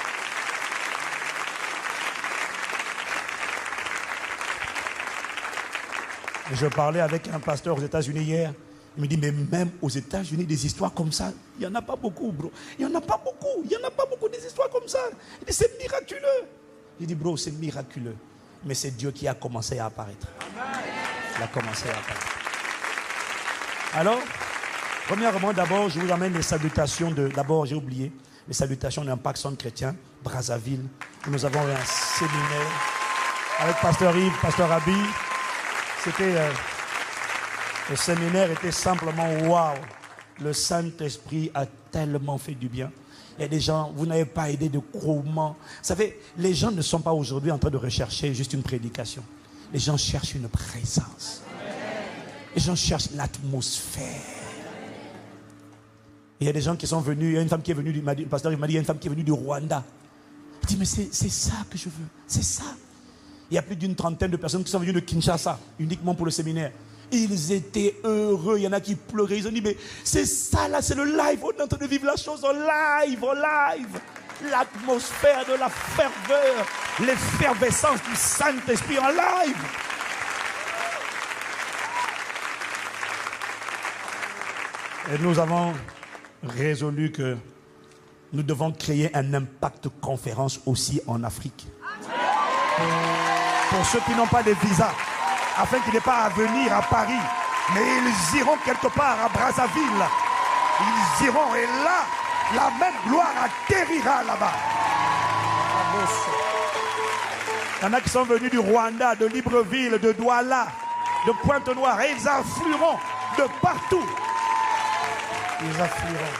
Et je parlais avec un pasteur aux États-Unis hier. Il me dit, mais même aux États-Unis, des histoires comme ça, il n'y en a pas beaucoup, bro. Il n'y en a pas beaucoup. Il n'y en a pas beaucoup des histoires comme ça. Il dit, c'est miraculeux. Il dit, bro, c'est miraculeux. Mais c'est Dieu qui a commencé à apparaître. Il a commencé à apparaître. Alors, premièrement, d'abord, je vous amène les salutations de... D'abord, j'ai oublié, les salutations d'Impact Centre Chrétien, Brazzaville, où nous avons eu un séminaire avec Pasteur Yves, Pasteur Abi. C'était... le séminaire était simplement waouh. Le Saint-Esprit a tellement fait du bien. Il y a des gens, vous n'avez pas idée de comment. Vous savez, les gens ne sont pas aujourd'hui en train de rechercher juste une prédication. Les gens cherchent une présence. Les gens cherchent l'atmosphère. Il y a des gens qui sont venus. Il y a une femme qui est venue, le pasteur il m'a dit, il y a une femme qui est venue du Rwanda. Il dit, mais c'est ça que je veux. C'est ça. Il y a plus d'une trentaine de personnes qui sont venues de Kinshasa, uniquement pour le séminaire. Ils étaient heureux. Il y en a qui pleuraient. Ils ont dit, mais c'est ça là, c'est le live. On est en train de vivre la chose en live, en live. L'atmosphère de la ferveur, l'effervescence du Saint-Esprit en live. Et nous avons résolu que nous devons créer un impact conférence aussi en Afrique. Pour ceux qui n'ont pas de visa, afin qu'ils n'aient pas à venir à Paris, mais ils iront quelque part à Brazzaville. Ils iront et là, la même gloire atterrira là-bas. Il y en a qui sont venus du Rwanda, de Libreville, de Douala, de Pointe-Noire, et ils afflueront de partout. Ils afflueront.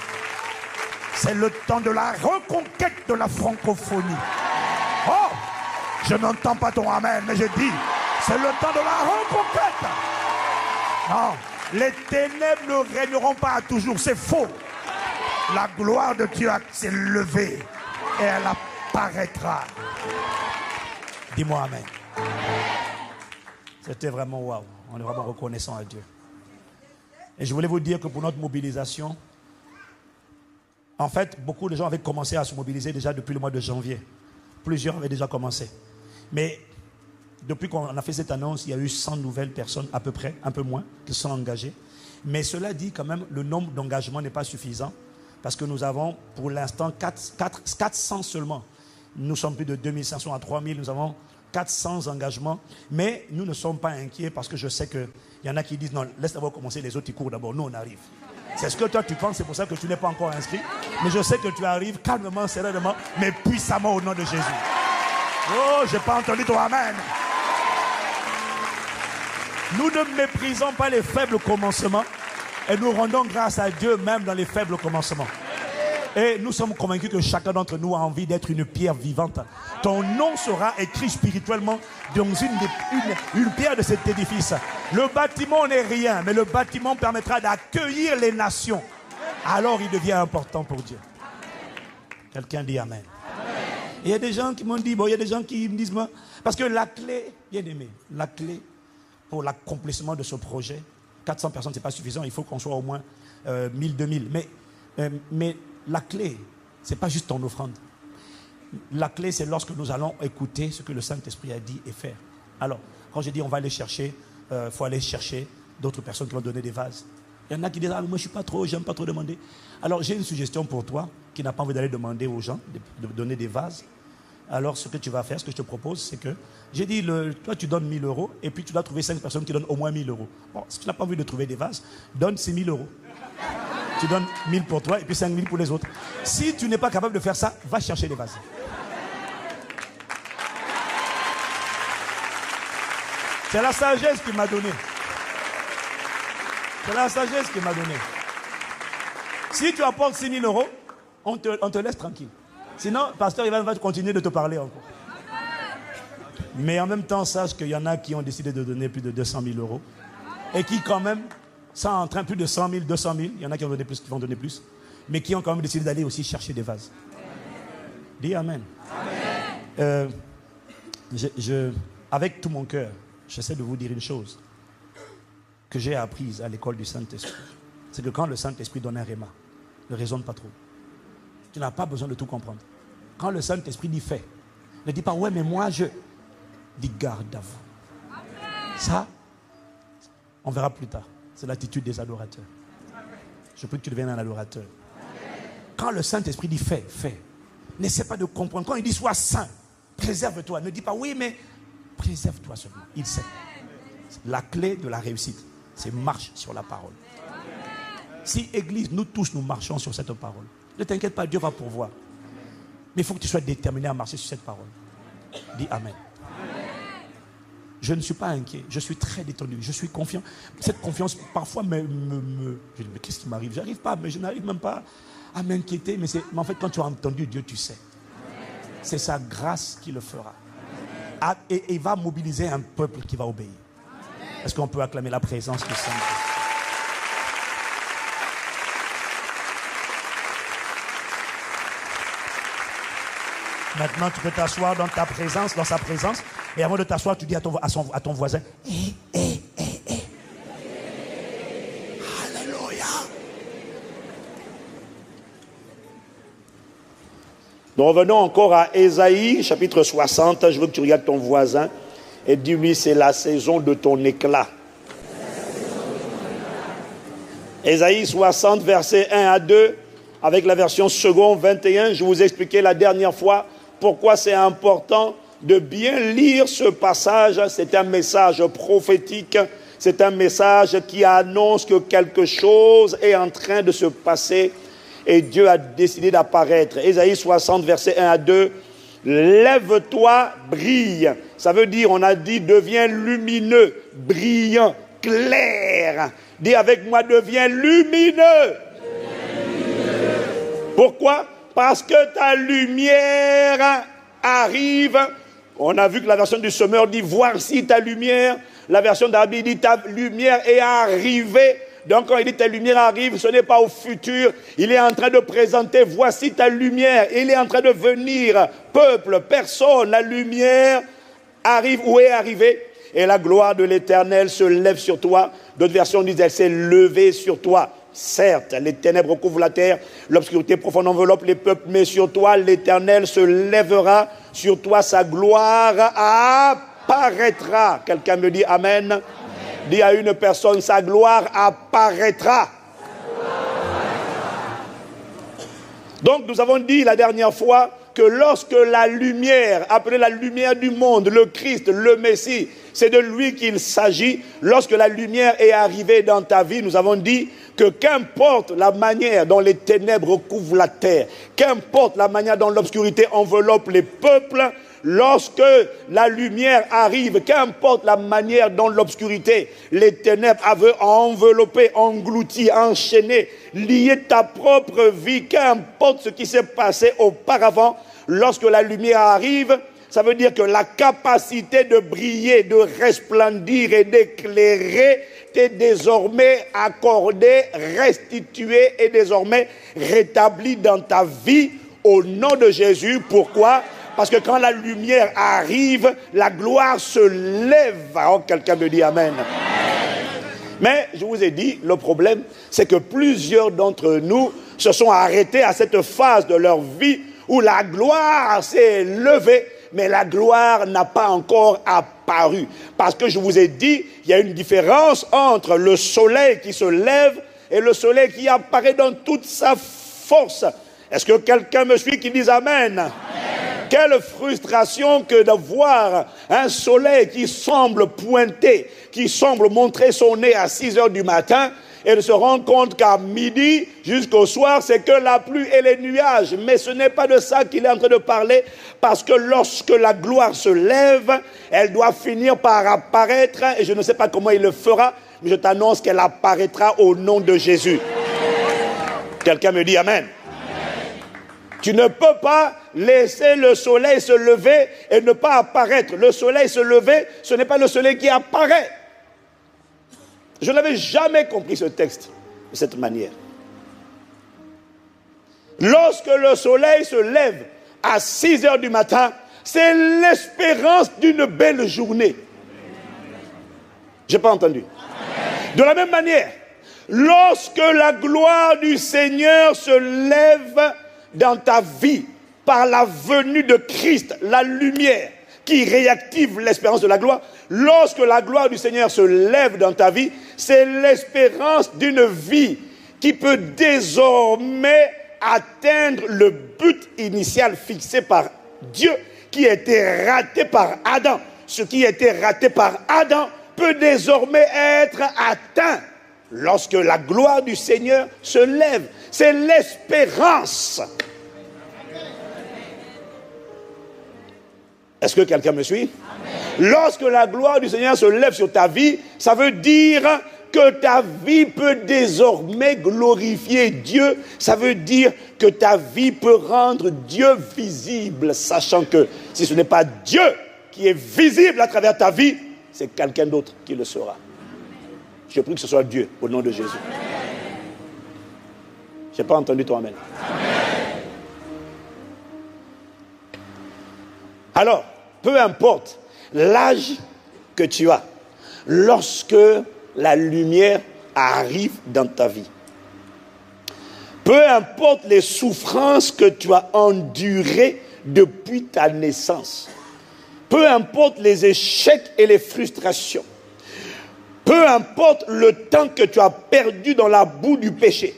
C'est le temps de la reconquête de la francophonie. Oh, je n'entends pas ton amen, mais je dis, c'est le temps de la reconquête. Non, les ténèbres ne régneront pas toujours, c'est faux. La gloire de Dieu s'est levée et elle apparaîtra. Dis-moi amen. C'était vraiment waouh. On est vraiment reconnaissant à Dieu. Et je voulais vous dire que pour notre mobilisation, en fait, beaucoup de gens avaient commencé à se mobiliser déjà depuis le mois de janvier. Plusieurs avaient déjà commencé. Mais depuis qu'on a fait cette annonce, il y a eu 100 nouvelles personnes à peu près, un peu moins, qui sont engagées. Mais cela dit quand même, le nombre d'engagements n'est pas suffisant. Parce que nous avons pour l'instant 400 seulement. Nous sommes plus de 2500 à 3000, nous avons 400 engagements. Mais nous ne sommes pas inquiets parce que je sais qu'il y en a qui disent non, laisse d'abord commencer, les autres ils courent d'abord, nous on arrive. C'est ce que toi tu penses, c'est pour ça que tu n'es pas encore inscrit. Mais je sais que tu arrives calmement, sereinement, mais puissamment au nom de Jésus. Oh, je n'ai pas entendu ton amen. Nous ne méprisons pas les faibles commencements et nous rendons grâce à Dieu même dans les faibles commencements. Et nous sommes convaincus que chacun d'entre nous a envie d'être une pierre vivante. Ton nom sera écrit spirituellement dans une pierre de cet édifice. Le bâtiment n'est rien, mais le bâtiment permettra d'accueillir les nations. Alors il devient important pour Dieu. Quelqu'un dit amen. Et il y a des gens qui m'ont dit, bon, il y a des gens qui me disent, moi, parce que la clé, bien aimé, la clé pour l'accomplissement de ce projet, 400 personnes, ce n'est pas suffisant, il faut qu'on soit au moins 1000, 2000. Mais la clé, ce n'est pas juste ton offrande. La clé, c'est lorsque nous allons écouter ce que le Saint-Esprit a dit et faire. Alors, quand je dis on va aller chercher, faut aller chercher d'autres personnes qui vont donner des vases. Il y en a qui disent, ah, moi je suis pas trop, j'aime pas trop demander. Alors j'ai une suggestion pour toi, qui n'a pas envie d'aller demander aux gens, de donner des vases. Alors ce que tu vas faire, ce que je te propose, c'est que, j'ai dit, toi tu donnes 1000 euros, et puis tu dois trouver 5 personnes qui donnent au moins 1000 euros. Bon, si tu n'as pas envie de trouver des vases, donne 6000 euros. Tu donnes 1000 pour toi, et puis 5000 pour les autres. Si tu n'es pas capable de faire ça, va chercher des vases. C'est la sagesse qui m'a donné. C'est la sagesse qui m'a donné. Si tu apportes 6000 euros, on te laisse tranquille. Sinon, pasteur Ivan va continuer de te parler encore. Mais en même temps, sache qu'il y en a qui ont décidé de donner plus de 200 000 euros. Et qui quand même, sont en train plus de 100 000, 200 000. Il y en a qui vont donner plus. Mais qui ont quand même décidé d'aller aussi chercher des vases. Dis amen. Amen. Avec tout mon cœur, j'essaie de vous dire une chose que j'ai apprise à l'école du Saint-Esprit. C'est que quand le Saint-Esprit donne un réma, ne raisonne pas trop. Tu n'as pas besoin de tout comprendre. Quand le Saint-Esprit dit fais, ne dis pas ouais mais moi je... Dis garde à vous. Ça, on verra plus tard. C'est l'attitude des adorateurs. Je prie que tu deviennes un adorateur. Quand le Saint-Esprit dit fais, fais. N'essaie pas de comprendre. Quand il dit sois saint, préserve-toi. Ne dis pas oui mais préserve-toi seulement. Il sait. La clé de la réussite, c'est marche sur la parole. Si Église, nous tous, nous marchons sur cette parole, ne t'inquiète pas, Dieu va pourvoir. Mais il faut que tu sois déterminé à marcher sur cette parole. Dis amen. Je ne suis pas inquiet, je suis très détendu, je suis confiant. Cette confiance, parfois, je dis, mais qu'est-ce qui m'arrive? J'arrive pas, mais je n'arrive même pas à m'inquiéter. Mais en fait, quand tu as entendu Dieu, tu sais. C'est sa grâce qui le fera. Et il va mobiliser un peuple qui va obéir. Est-ce qu'on peut acclamer la présence du Saint-Esprit? Maintenant, tu peux t'asseoir dans ta présence, dans sa présence. Et avant de t'asseoir, tu dis à ton voisin, Nous revenons encore à Ésaïe, chapitre 60. Je veux que tu regardes ton voisin et dis-lui, c'est la saison de ton éclat. Ésaïe 60, versets 1 à 2, avec la version second 21. Je vous ai expliqué la dernière fois pourquoi c'est important de bien lire ce passage. C'est un message prophétique. C'est un message qui annonce que quelque chose est en train de se passer et Dieu a décidé d'apparaître. Ésaïe 60, versets 1 à 2. Lève-toi, brille. Ça veut dire, on a dit, deviens lumineux, brillant, clair. Dis avec moi, deviens lumineux. Pourquoi? Parce que ta lumière arrive. On a vu que la version du Semeur dit, voici ta lumière. La version d'Arabie dit, ta lumière est arrivée. Donc quand il dit ta lumière arrive, ce n'est pas au futur. Il est en train de présenter, voici ta lumière. Il est en train de venir, peuple, personne. La lumière arrive ou est arrivée. Et la gloire de l'Éternel se lève sur toi. D'autres versions disent, elle s'est levée sur toi. Certes, les ténèbres recouvrent la terre, l'obscurité profonde enveloppe les peuples, mais sur toi, l'Éternel se lèvera. Sur toi, sa gloire apparaîtra. Quelqu'un me dit Amen. Amen. Dis à une personne, sa gloire apparaîtra. Donc nous avons dit la dernière fois que lorsque la lumière, appelée la lumière du monde, le Christ, le Messie, c'est de lui qu'il s'agit. Lorsque la lumière est arrivée dans ta vie, nous avons dit que qu'importe la manière dont les ténèbres recouvrent la terre, qu'importe la manière dont l'obscurité enveloppe les peuples, lorsque la lumière arrive, qu'importe la manière dont l'obscurité, les ténèbres avaient enveloppé, englouti, enchaîné, lié ta propre vie, qu'importe ce qui s'est passé auparavant, lorsque la lumière arrive, ça veut dire que la capacité de briller, de resplendir et d'éclairer t'est désormais accordée, restituée et désormais rétablie dans ta vie au nom de Jésus. Pourquoi? Parce que quand la lumière arrive, la gloire se lève. Oh, quelqu'un me dit Amen. Mais je vous ai dit, le problème, c'est que plusieurs d'entre nous se sont arrêtés à cette phase de leur vie où la gloire s'est levée, mais la gloire n'a pas encore apparu. Parce que je vous ai dit, il y a une différence entre le soleil qui se lève et le soleil qui apparaît dans toute sa force. Est-ce que quelqu'un me suit qui dit Amen? Amen. Quelle frustration que de voir un soleil qui semble pointer, qui semble montrer son nez à 6 heures du matin et de se rendre compte qu'à midi jusqu'au soir, c'est que la pluie et les nuages. Mais ce n'est pas de ça qu'il est en train de parler, parce que lorsque la gloire se lève, elle doit finir par apparaître, et je ne sais pas comment il le fera, mais je t'annonce qu'elle apparaîtra au nom de Jésus. Quelqu'un me dit Amen. Tu ne peux pas laisser le soleil se lever et ne pas apparaître. Le soleil se lever, ce n'est pas le soleil qui apparaît. Je n'avais jamais compris ce texte de cette manière. Lorsque le soleil se lève à 6 heures du matin, c'est l'espérance d'une belle journée. Je n'ai pas entendu. De la même manière, lorsque la gloire du Seigneur se lève dans ta vie, par la venue de Christ, la lumière qui réactive l'espérance de la gloire, lorsque la gloire du Seigneur se lève dans ta vie, c'est l'espérance d'une vie qui peut désormais atteindre le but initial fixé par Dieu, qui a été raté par Adam. Ce qui a été raté par Adam peut désormais être atteint lorsque la gloire du Seigneur se lève. C'est l'espérance. Est-ce que quelqu'un me suit? Amen. Lorsque la gloire du Seigneur se lève sur ta vie, ça veut dire que ta vie peut désormais glorifier Dieu. Ça veut dire que ta vie peut rendre Dieu visible, sachant que si ce n'est pas Dieu qui est visible à travers ta vie, c'est quelqu'un d'autre qui le sera. Je prie que ce soit Dieu, au nom de Jésus. Je n'ai pas entendu ton Amen. Alors, peu importe l'âge que tu as, lorsque la lumière arrive dans ta vie, Peu importe les souffrances que tu as endurées depuis ta naissance, peu importe les échecs et les frustrations, peu importe le temps que tu as perdu dans la boue du péché,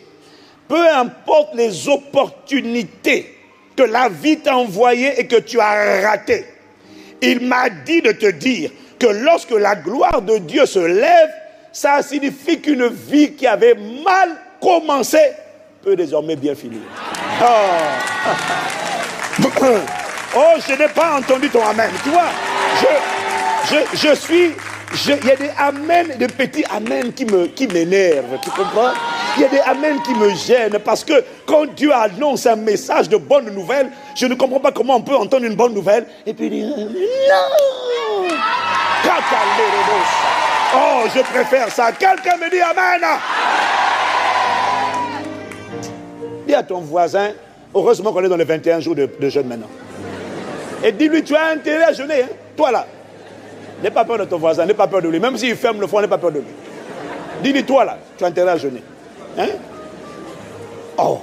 peu importe les opportunités que la vie t'a envoyées et que tu as ratées, il m'a dit de te dire que lorsque la gloire de Dieu se lève, ça signifie qu'une vie qui avait mal commencé peut désormais bien finir. Oh, je n'ai pas entendu ton amen. Tu vois, il y a des amen, des petits amen qui m'énervent. Tu comprends? Il y a des amen qui me gênent parce que quand Dieu annonce un message de bonne nouvelle, je ne comprends pas comment on peut entendre une bonne nouvelle et puis dire non. Oh, je préfère ça. Quelqu'un me dit amen. Dis à ton voisin, heureusement qu'on est dans les 21 jours de jeûne maintenant. Et dis-lui, tu as intérêt à jeûner, hein? Toi là. N'aie pas peur de ton voisin, n'aie pas peur de lui. Même s'il ferme le foie, n'aie pas peur de lui. Dis-lui, toi là, tu as intérêt à jeûner. Hein? Oh.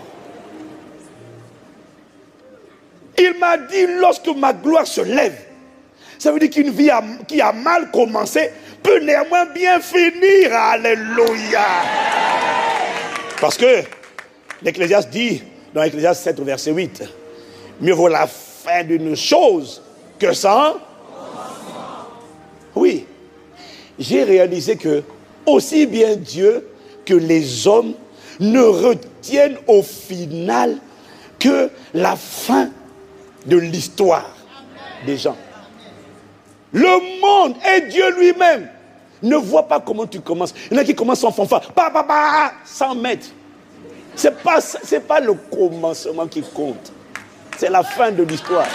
Il m'a dit, lorsque ma gloire se lève, ça veut dire qu'une vie qui a mal commencé peut néanmoins bien finir. Alléluia. Parce que l'Ecclésiaste dit, dans l'Ecclésiaste 7, verset 8, mieux vaut la fin d'une chose que sans. Oui. J'ai réalisé que aussi bien Dieu que les hommes ne retiennent au final que la fin de l'histoire des gens. Le monde et Dieu lui-même ne voient pas comment tu commences. Il y en a qui commencent sans fanfare, 100 mètres. C'est pas le commencement qui compte. C'est la fin de l'histoire.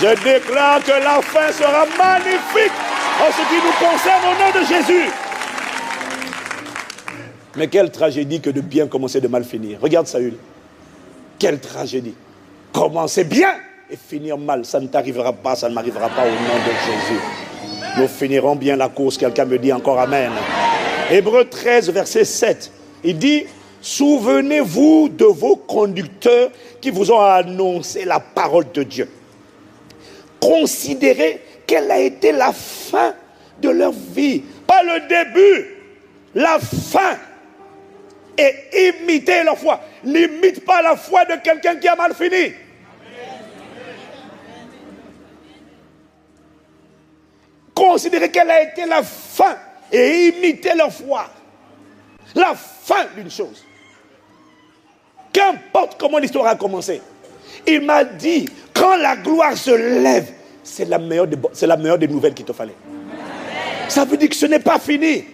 Je déclare que la fin sera magnifique en ce qui nous concerne au nom de Jésus. Mais quelle tragédie que de bien commencer, de mal finir. Regarde Saül. Quelle tragédie. Commencer bien et finir mal. Ça ne t'arrivera pas, ça ne m'arrivera pas au nom de Jésus. Nous finirons bien la course. Quelqu'un me dit encore amen. Hébreux 13, verset 7. Il dit, souvenez-vous de vos conducteurs qui vous ont annoncé la parole de Dieu. Considérez quelle a été la fin de leur vie. Pas le début, la fin. Et imitez leur foi. N'imite pas la foi de quelqu'un qui a mal fini. Considérez quelle a été la fin et imitez leur foi. La fin d'une chose. Qu'importe comment l'histoire a commencé. Il m'a dit, quand la gloire se lève, c'est la meilleure des nouvelles qu'il te fallait. Ça veut dire que ce n'est pas fini.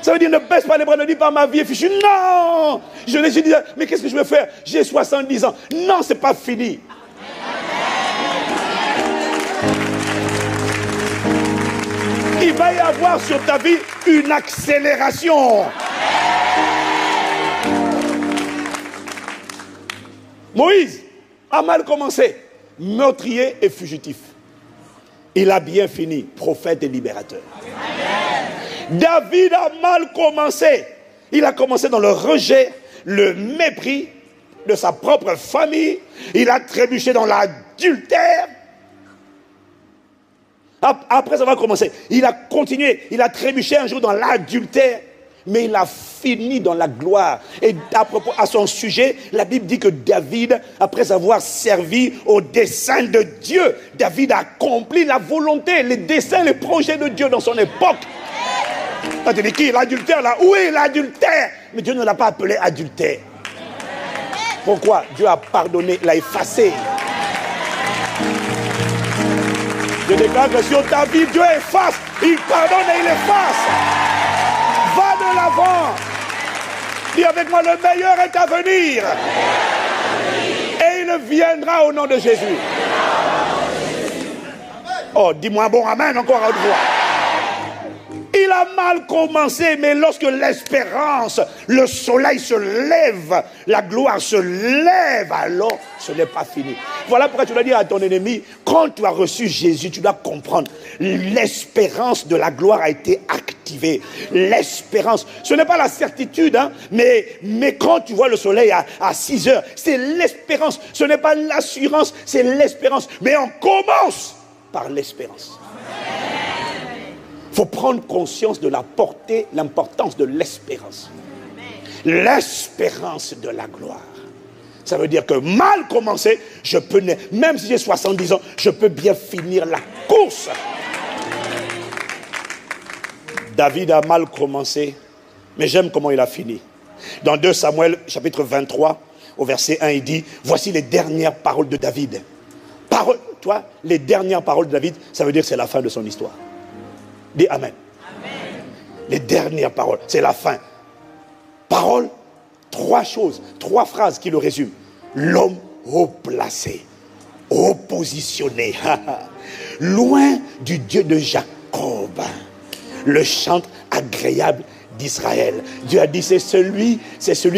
Ça veut dire ne baisse pas les bras, ne dis pas ma vie est fichue. Non! Je dis, mais qu'est-ce que je vais faire? J'ai 70 ans. Non, c'est pas fini. Il va y avoir sur ta vie une accélération. Moïse a mal commencé, meurtrier et fugitif. Il a bien fini, prophète et libérateur. David a mal commencé. Il a commencé dans le rejet, le mépris de sa propre famille. Il a trébuché dans l'adultère. Après avoir commencé, il a continué. Il a trébuché un jour dans l'adultère. Mais il a fini dans la gloire. Et à son sujet, la Bible dit que David, après avoir servi au dessein de Dieu, David a accompli la volonté, les desseins, les projets de Dieu dans son époque. Tu dis qui? L'adultère là? Où est l'adultère? Mais Dieu ne l'a pas appelé adultère. Pourquoi? Dieu a pardonné, l'a effacé. Je déclare que sur ta vie, Dieu efface. Il pardonne et il efface. Va de l'avant. Dis avec moi, le meilleur est à venir. Et il viendra au nom de Jésus. Oh, dis-moi un bon amen encore à haute voix. Il a a mal commencé, mais lorsque l'espérance, le soleil se lève, la gloire se lève, alors ce n'est pas fini. Voilà pourquoi tu dois dire à ton ennemi, quand tu as reçu Jésus, tu dois comprendre, l'espérance de la gloire a été activée. L'espérance, ce n'est pas la certitude, hein, mais quand tu vois le soleil à 6 heures, c'est l'espérance. Ce n'est pas l'assurance, c'est l'espérance. Mais on commence par l'espérance. Il faut prendre conscience de la portée, l'importance de l'espérance. L'espérance de la gloire. Ça veut dire que mal commencé, je peux, même si j'ai 70 ans, je peux bien finir la course. David a mal commencé, mais j'aime comment il a fini. Dans 2 Samuel, chapitre 23, au verset 1, il dit, voici les dernières paroles de David. Toi, les dernières paroles de David, ça veut dire que c'est la fin de son histoire. Dis Amen. Amen. Les dernières paroles, c'est la fin. Parole, 3 choses, 3 phrases qui le résument. L'homme haut placé, haut positionné, loin du Dieu de Jacob, le chantre agréable d'Israël. Dieu a dit, c'est celui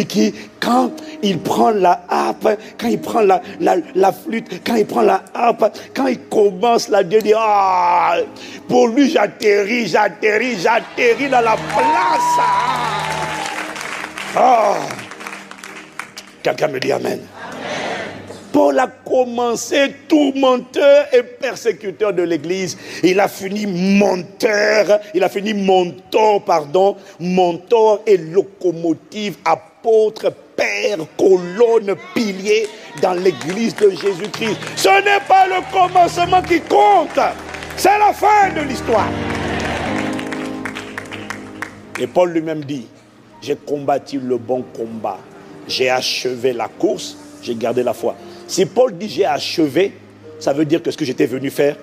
qui, quand il prend la harpe, quand il prend la flûte, quand il prend la harpe, quand il commence là, Dieu dit, ah, pour lui j'atterris dans la place. Ah. Quelqu'un me dit Amen. Paul a commencé tourmenteur et persécuteur de l'Église. Il a fini monteur et locomotive, apôtre, père, colonne, pilier dans l'Église de Jésus-Christ. Ce n'est pas le commencement qui compte, c'est la fin de l'histoire. Et Paul lui-même dit, j'ai combattu le bon combat, j'ai achevé la course, j'ai gardé la foi. Si Paul dit j'ai achevé, ça veut dire que ce que j'étais venu faire,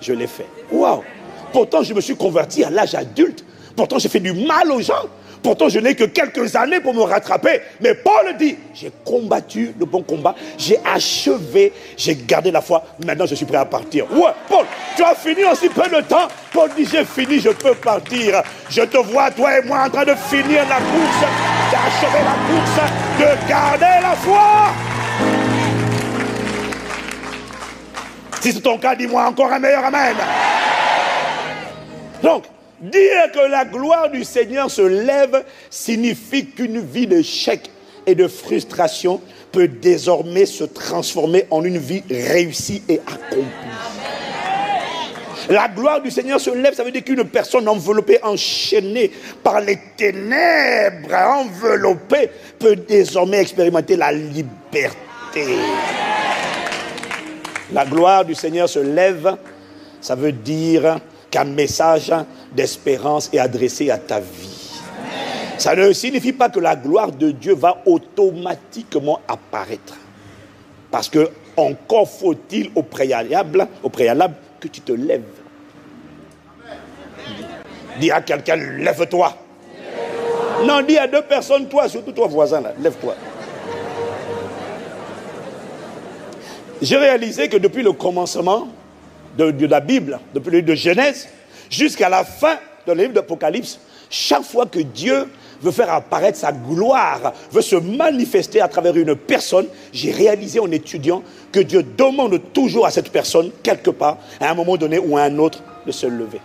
je l'ai fait. Waouh! Pourtant, je me suis converti à l'âge adulte. Pourtant, j'ai fait du mal aux gens. Pourtant, je n'ai que quelques années pour me rattraper. Mais Paul dit, j'ai combattu le bon combat, j'ai achevé, j'ai gardé la foi. Maintenant, je suis prêt à partir. Ouais, Paul, tu as fini en si peu de temps. Paul dit, j'ai fini, je peux partir. Je te vois, toi et moi, en train de finir la course, d'achever la course, de garder la foi. Si c'est ton cas, dis-moi encore un meilleur amen. Donc, dire que la gloire du Seigneur se lève signifie qu'une vie d'échec et de frustration peut désormais se transformer en une vie réussie et accomplie. La gloire du Seigneur se lève, ça veut dire qu'une personne enveloppée, enchaînée par les ténèbres, enveloppée, peut désormais expérimenter la liberté. La gloire du Seigneur se lève, ça veut dire qu'un message d'espérance est adressé à ta vie. Ça ne signifie pas que la gloire de Dieu va automatiquement apparaître. Parce que encore faut-il au préalable que tu te lèves. Dis à quelqu'un, lève-toi. Non, dis à 2 personnes, toi, surtout toi voisin, là, lève-toi. J'ai réalisé que depuis le commencement de la Bible, depuis le livre de Genèse, jusqu'à la fin de le livre d'Apocalypse, chaque fois que Dieu veut faire apparaître sa gloire, veut se manifester à travers une personne, j'ai réalisé en étudiant que Dieu demande toujours à cette personne, quelque part, à un moment donné ou à un autre, de se lever.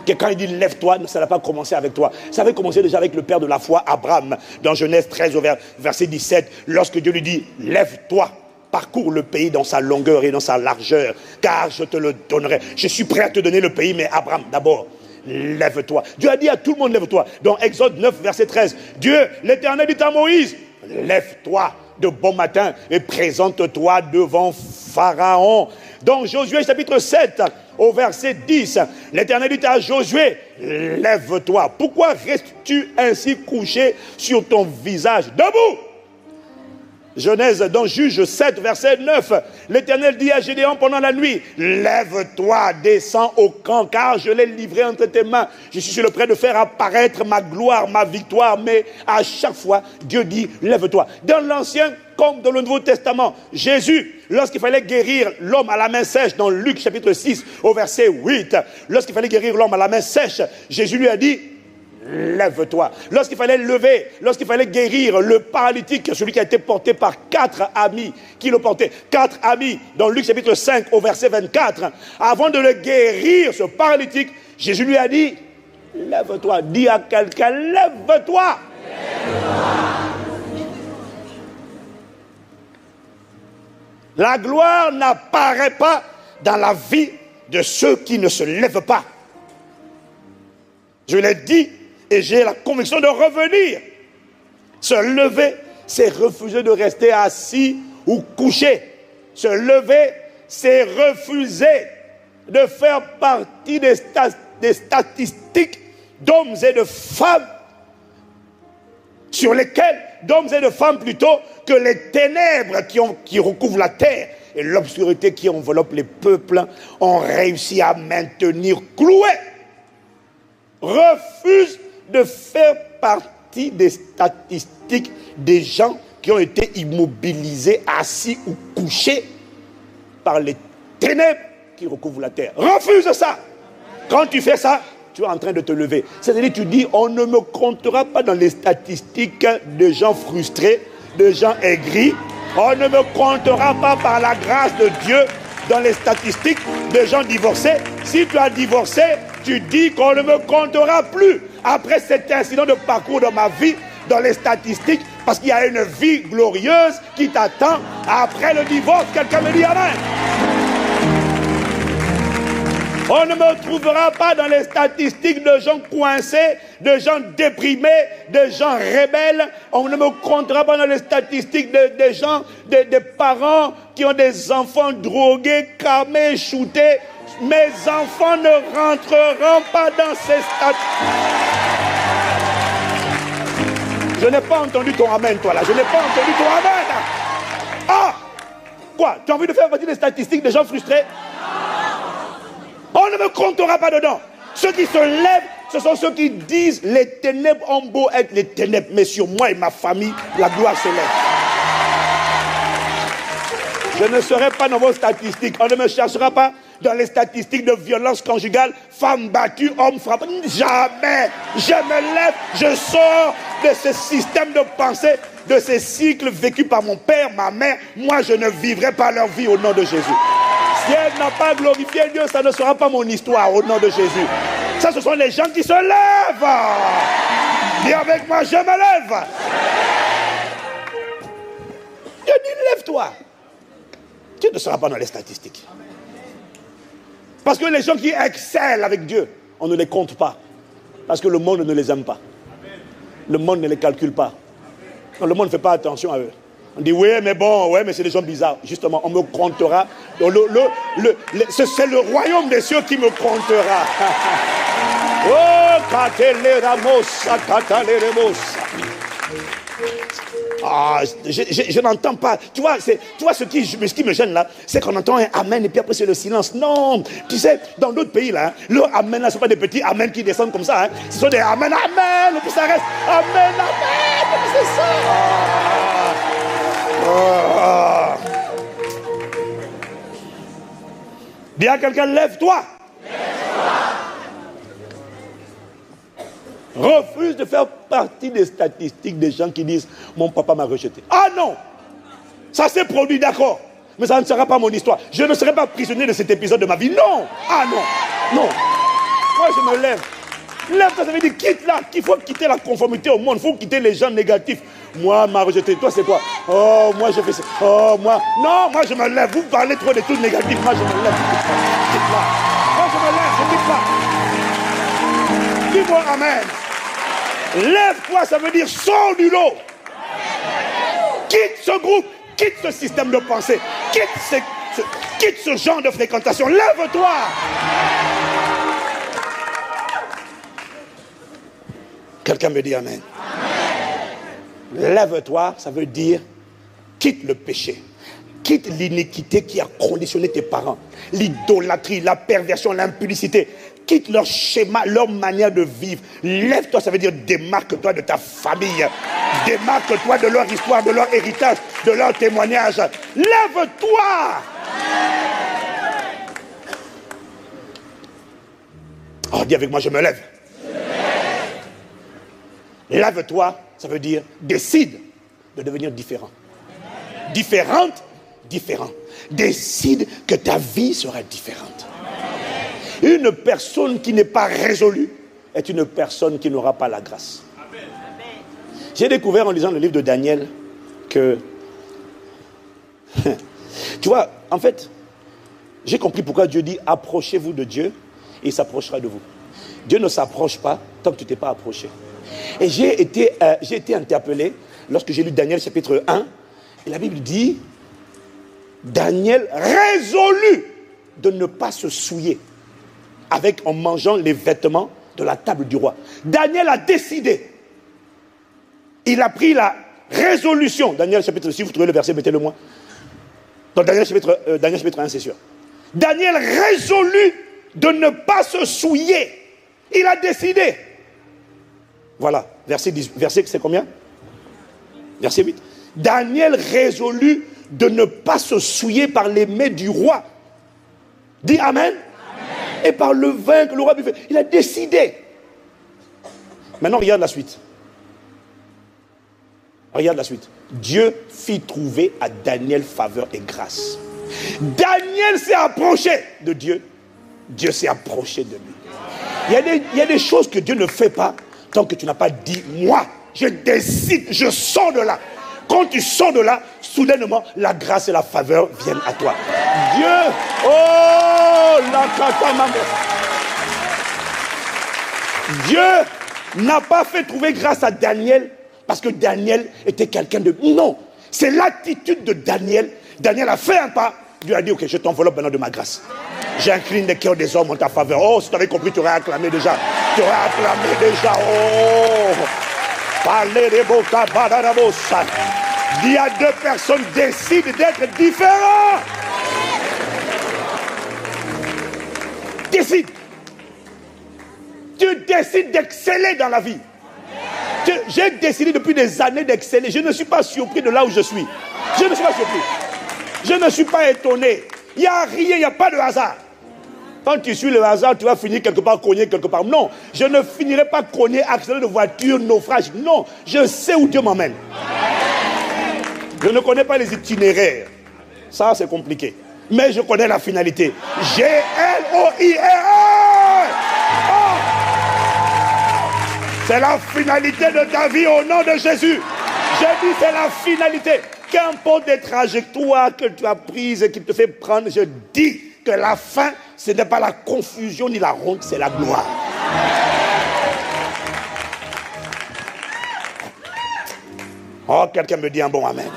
Que quand il dit lève-toi, ça n'a pas commencé avec toi. Ça avait commencé déjà avec le père de la foi, Abraham, dans Genèse 13, verset 17, lorsque Dieu lui dit lève-toi. Parcours le pays dans sa longueur et dans sa largeur, car je te le donnerai. Je suis prêt à te donner le pays, mais Abraham, d'abord, lève-toi. Dieu a dit à tout le monde, lève-toi. Dans Exode 9, verset 13, Dieu, l'Éternel dit à Moïse, lève-toi de bon matin et présente-toi devant Pharaon. Dans Josué, chapitre 7, au verset 10, l'Éternel dit à Josué, lève-toi. Pourquoi restes-tu ainsi couché sur ton visage? Debout! Genèse, dans Juge 7, verset 9, l'Éternel dit à Gédéon pendant la nuit, lève-toi, descends au camp, car je l'ai livré entre tes mains. Je suis sur le prêt de faire apparaître ma gloire, ma victoire, mais à chaque fois, Dieu dit, lève-toi. Dans l'Ancien comme dans le Nouveau Testament, Jésus, lorsqu'il fallait guérir l'homme à la main sèche, dans Luc chapitre 6, au verset 8, lorsqu'il fallait guérir l'homme à la main sèche, Jésus lui a dit, lève-toi. Lorsqu'il fallait lever, lorsqu'il fallait guérir le paralytique, celui qui a été porté par 4 amis qui le portaient, 4 amis, dans Luc chapitre 5 au verset 24, avant de le guérir, ce paralytique, Jésus lui a dit, lève-toi, dis à quelqu'un, lève-toi. La gloire n'apparaît pas dans la vie de ceux qui ne se lèvent pas. Je l'ai dit et j'ai la conviction de revenir. Se lever, c'est refuser de rester assis ou couché. Se lever, c'est refuser de faire partie des statistiques d'hommes et de femmes sur lesquels, d'hommes et de femmes plutôt, que les ténèbres qui recouvrent la terre et l'obscurité qui enveloppe les peuples ont réussi à maintenir cloués. Refuse de faire partie des statistiques des gens qui ont été immobilisés, assis ou couchés par les ténèbres qui recouvrent la terre. Refuse ça. Quand tu fais ça, tu es en train de te lever. C'est-à-dire, tu dis, on ne me comptera pas dans les statistiques de gens frustrés, de gens aigris. On ne me comptera pas par la grâce de Dieu dans les statistiques de gens divorcés. Si tu as divorcé, tu dis qu'on ne me comptera plus après cet incident de parcours dans ma vie, dans les statistiques, parce qu'il y a une vie glorieuse qui t'attend après le divorce. Quelqu'un me dit amen. On ne me trouvera pas dans les statistiques de gens coincés, de gens déprimés, de gens rebelles. On ne me comptera pas dans les statistiques des gens, des parents qui ont des enfants drogués, camés, shootés. Mes enfants ne rentreront pas dans ces statistiques. Je n'ai pas entendu ton amen, toi là. Je n'ai pas entendu ton amen. Ah! Quoi? Tu as envie de faire partie des statistiques des gens frustrés? On ne me comptera pas dedans. Ceux qui se lèvent, ce sont ceux qui disent les ténèbres ont beau être les ténèbres, mais sur moi et ma famille, la gloire se lève. Je ne serai pas dans vos statistiques. On ne me cherchera pas dans les statistiques de violence conjugale, femmes battues, hommes frappés. Jamais. Je me lève, je sors de ce système de pensée, de ces cycles vécus par mon père, ma mère. Moi, je ne vivrai pas leur vie au nom de Jésus. Si elle n'a pas glorifié Dieu, ça ne sera pas mon histoire au nom de Jésus. Ça, ce sont les gens qui se lèvent. Dis avec moi, je me lève. Dieu dit, lève-toi. Tu ne seras pas dans les statistiques. Parce que les gens qui excellent avec Dieu, on ne les compte pas. Parce que le monde ne les aime pas. Le monde ne les calcule pas. Non, le monde ne fait pas attention à eux. On dit, oui, mais bon, ouais, mais c'est des gens bizarres. Justement, on me comptera. C'est le royaume des cieux qui me comptera. Oh, ah, je n'entends pas. Tu vois, ce qui me gêne là, c'est qu'on entend un amen et puis après c'est le silence. Non, tu sais, dans d'autres pays là, le amen là, ce ne sont pas des petits amen qui descendent comme ça. Hein. Ce sont des amen, amen, et puis ça reste amen, amen, c'est ça. Dis à quelqu'un, lève-toi. Refuse de faire partie des statistiques des gens qui disent mon papa m'a rejeté. Ah non, ça s'est produit, d'accord, mais ça ne sera pas mon histoire. Je ne serai pas prisonnier de cet épisode de ma vie. Non, ah non, non. Moi je me lève. Lève-toi, ça veut dire quitte là, qu'il faut quitter la conformité au monde, il faut quitter les gens négatifs. Moi, m'a rejeté. Toi, c'est quoi? Oh, moi, je fais ça. Oh, moi. Non, moi, je me lève. Vous parlez trop des trucs négatifs. Moi, je me lève. Quitte là. Moi, je me lève. Je quitte là. Dis-moi amen. Lève-toi, ça veut dire sors du lot. Quitte ce groupe. Quitte ce système de pensée. Quitte ce genre de fréquentation. Lève-toi. Quelqu'un me dit amen. Lève-toi, ça veut dire quitte le péché, quitte l'iniquité qui a conditionné tes parents, l'idolâtrie, la perversion, l'impudicité, quitte leur schéma, leur manière de vivre. Lève-toi, ça veut dire démarque-toi de ta famille, démarque-toi de leur histoire, de leur héritage, de leur témoignage. Lève-toi. Oh, dis avec moi, je me lève. Lève-toi, ça veut dire décide de devenir différent. Différente, différent. Décide que ta vie sera différente. Une personne qui n'est pas résolue est une personne qui n'aura pas la grâce. J'ai découvert en lisant le livre de Daniel que, tu vois, en fait, j'ai compris pourquoi Dieu dit approchez-vous de Dieu et il s'approchera de vous. Dieu ne s'approche pas tant que tu ne t'es pas approché. Et j'ai été interpellé lorsque j'ai lu Daniel chapitre 1. Et la Bible dit, Daniel résolu de ne pas se souiller en mangeant les vêtements de la table du roi. Daniel a décidé. Il a pris la résolution. Daniel chapitre, si vous trouvez le verset, mettez-le moi. Dans Daniel chapitre 1, c'est sûr. Daniel résolu de ne pas se souiller. Il a décidé. Voilà, verset c'est combien? Verset 8. Daniel résolu de ne pas se souiller par les mets du roi. Dis Amen. Amen. Et par le vin que le roi buvait. Il a décidé. Maintenant, regarde la suite. Regarde la suite. Dieu fit trouver à Daniel faveur et grâce. Daniel s'est approché de Dieu. Dieu s'est approché de lui. Il y a des choses que Dieu ne fait pas tant que tu n'as pas dit, moi, je décide, je sors de là. Quand tu sors de là, soudainement, la grâce et la faveur viennent à toi. Dieu, oh, la katamamo. Dieu n'a pas fait trouver grâce à Daniel parce que Daniel était quelqu'un de... Non, c'est l'attitude de Daniel. Daniel a fait un pas, Dieu a dit, ok, je t'enveloppe maintenant de ma grâce. J'incline les cœurs des hommes en ta faveur. Oh, si tu avais compris, tu aurais acclamé déjà. Tu aurais acclamé déjà. Oh, il y a deux personnes qui décident d'être différents. Décide. Tu décides d'exceller dans la vie. J'ai décidé depuis des années d'exceller. Je ne suis pas surpris de là où je suis. Je ne suis pas surpris. Je ne suis pas étonné. Il n'y a rien, il n'y a pas de hasard. Quand tu suis le hasard, tu vas finir quelque part, cogner quelque part. Non, je ne finirai pas cogner, accident de voiture, naufrage. Non, je sais où Dieu m'emmène. Je ne connais pas les itinéraires. Ça, c'est compliqué. Mais je connais la finalité. G-L-O-I-R-E. Oh. C'est la finalité de ta vie au nom de Jésus. Je dis, c'est la finalité. Qu'importe les trajectoires que tu as prises et qui te fait prendre, je dis que la fin, ce n'est pas la confusion ni la honte, c'est la gloire. Oh, quelqu'un me dit un bon amen.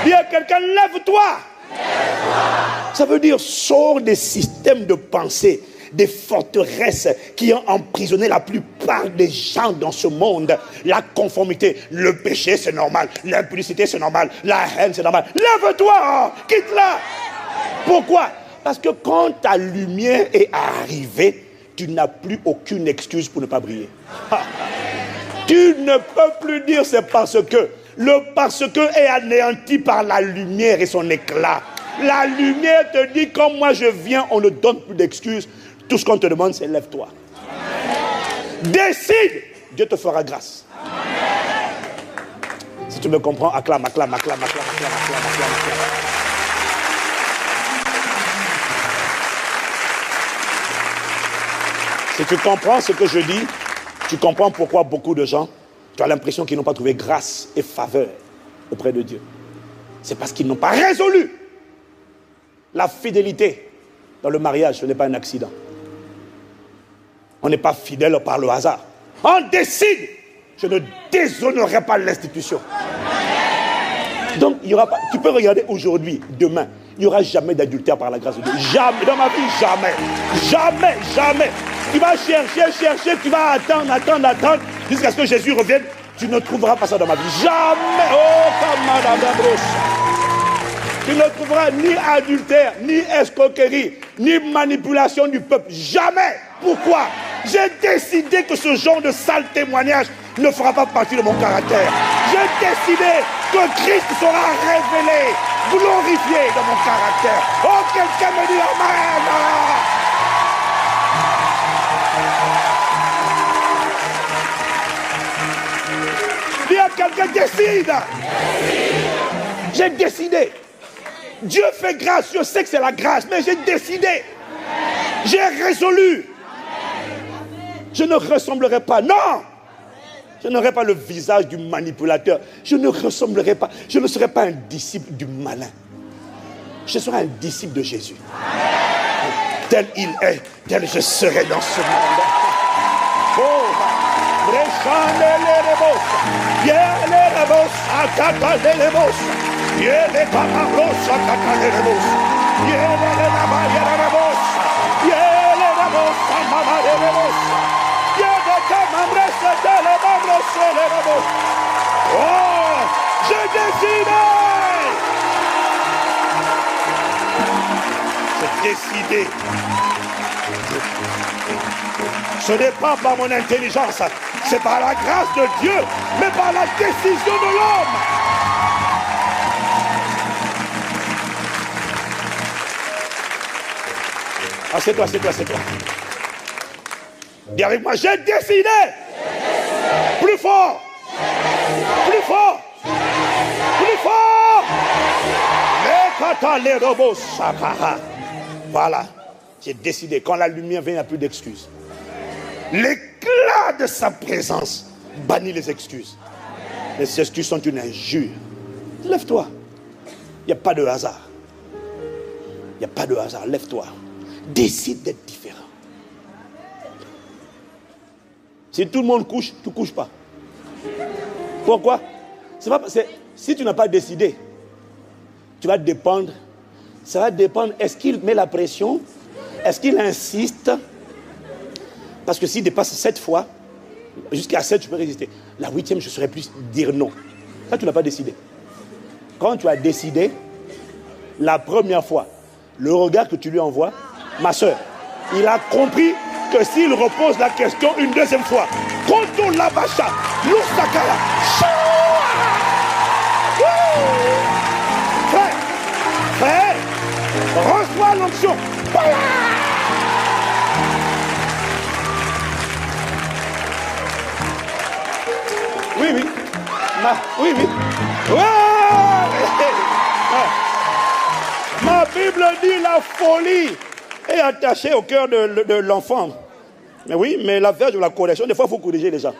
Dis à quelqu'un, lève-toi. Ça veut dire, sors des systèmes de pensée, des forteresses qui ont emprisonné la plupart des gens dans ce monde. La conformité, le péché c'est normal, l'impudicité c'est normal, la haine c'est normal. Lève-toi, quitte-la. Pourquoi? Parce que quand ta lumière est arrivée, tu n'as plus aucune excuse pour ne pas briller. Tu ne peux plus dire c'est parce que. Le parce que est anéanti par la lumière et son éclat. La lumière te dit, comme moi je viens, on ne donne plus d'excuses. Tout ce qu'on te demande, c'est lève-toi. Décide, Dieu te fera grâce. Si tu me comprends, acclame, acclame, acclame, acclame, acclame, acclame, acclame, acclame. Si tu comprends ce que je dis, tu comprends pourquoi beaucoup de gens, tu as l'impression qu'ils n'ont pas trouvé grâce et faveur auprès de Dieu. C'est parce qu'ils n'ont pas résolu. La fidélité dans le mariage, ce n'est pas un accident. On n'est pas fidèle par le hasard. On décide. Je ne déshonorerai pas l'institution. Donc, il y aura pas, tu peux regarder aujourd'hui, demain, il n'y aura jamais d'adultère par la grâce de Dieu. Jamais, dans ma vie, jamais. Jamais, jamais. Tu vas chercher, tu vas attendre, jusqu'à ce que Jésus revienne. Tu ne trouveras pas ça dans ma vie. Jamais. Oh, comme Madame Ambrose. Tu ne trouveras ni adultère, ni escroquerie, ni manipulation du peuple. Jamais. Pourquoi? J'ai décidé que ce genre de sale témoignage ne fera pas partie de mon caractère. J'ai décidé que Christ sera révélé, glorifié dans mon caractère. Oh, quelqu'un me dit Amen. quelqu'un décide. J'ai décidé. Dieu fait grâce, je sais que c'est la grâce, mais j'ai décidé. J'ai résolu. Je ne ressemblerai pas, non. Je n'aurai pas le visage du manipulateur. Je ne ressemblerai pas, je ne serai pas un disciple du malin. Je serai un disciple de Jésus. Tel il est, tel je serai dans ce monde. Oh, j'ai décidé. J'ai décidé. Ce n'est pas par mon intelligence, c'est par la grâce de Dieu, mais par la décision de l'homme. Assieds-toi, assieds-toi, assieds-toi. Dis avec moi, j'ai décidé. Plus fort. Plus fort. Plus fort. Voilà. J'ai décidé. Quand la lumière vient, il n'y a plus d'excuses. L'éclat de sa présence bannit les excuses. Les excuses sont une injure. Lève-toi. Il n'y a pas de hasard. Il n'y a pas de hasard. Lève-toi. Décide d'être différent. Si tout le monde couche, tu ne couches pas. Pourquoi? Si tu n'as pas décidé, tu vas dépendre. Ça va dépendre. Est-ce qu'il met la pression? Est-ce qu'il insiste? Parce que s'il dépasse 7 fois, jusqu'à 7, je peux résister. La 8e, je saurais plus dire non. Ça, tu n'as pas décidé. Quand tu as décidé, la première fois, le regard que tu lui envoies, ma soeur, il a compris que s'il repose la question une deuxième fois, Konto Labacha, Lusakala, frère, reçois l'onction. Oui. Oui. Ma Bible dit la folie est attachée au cœur de l'enfant. Mais oui, mais la verge de la correction, des fois, il faut corriger les gens.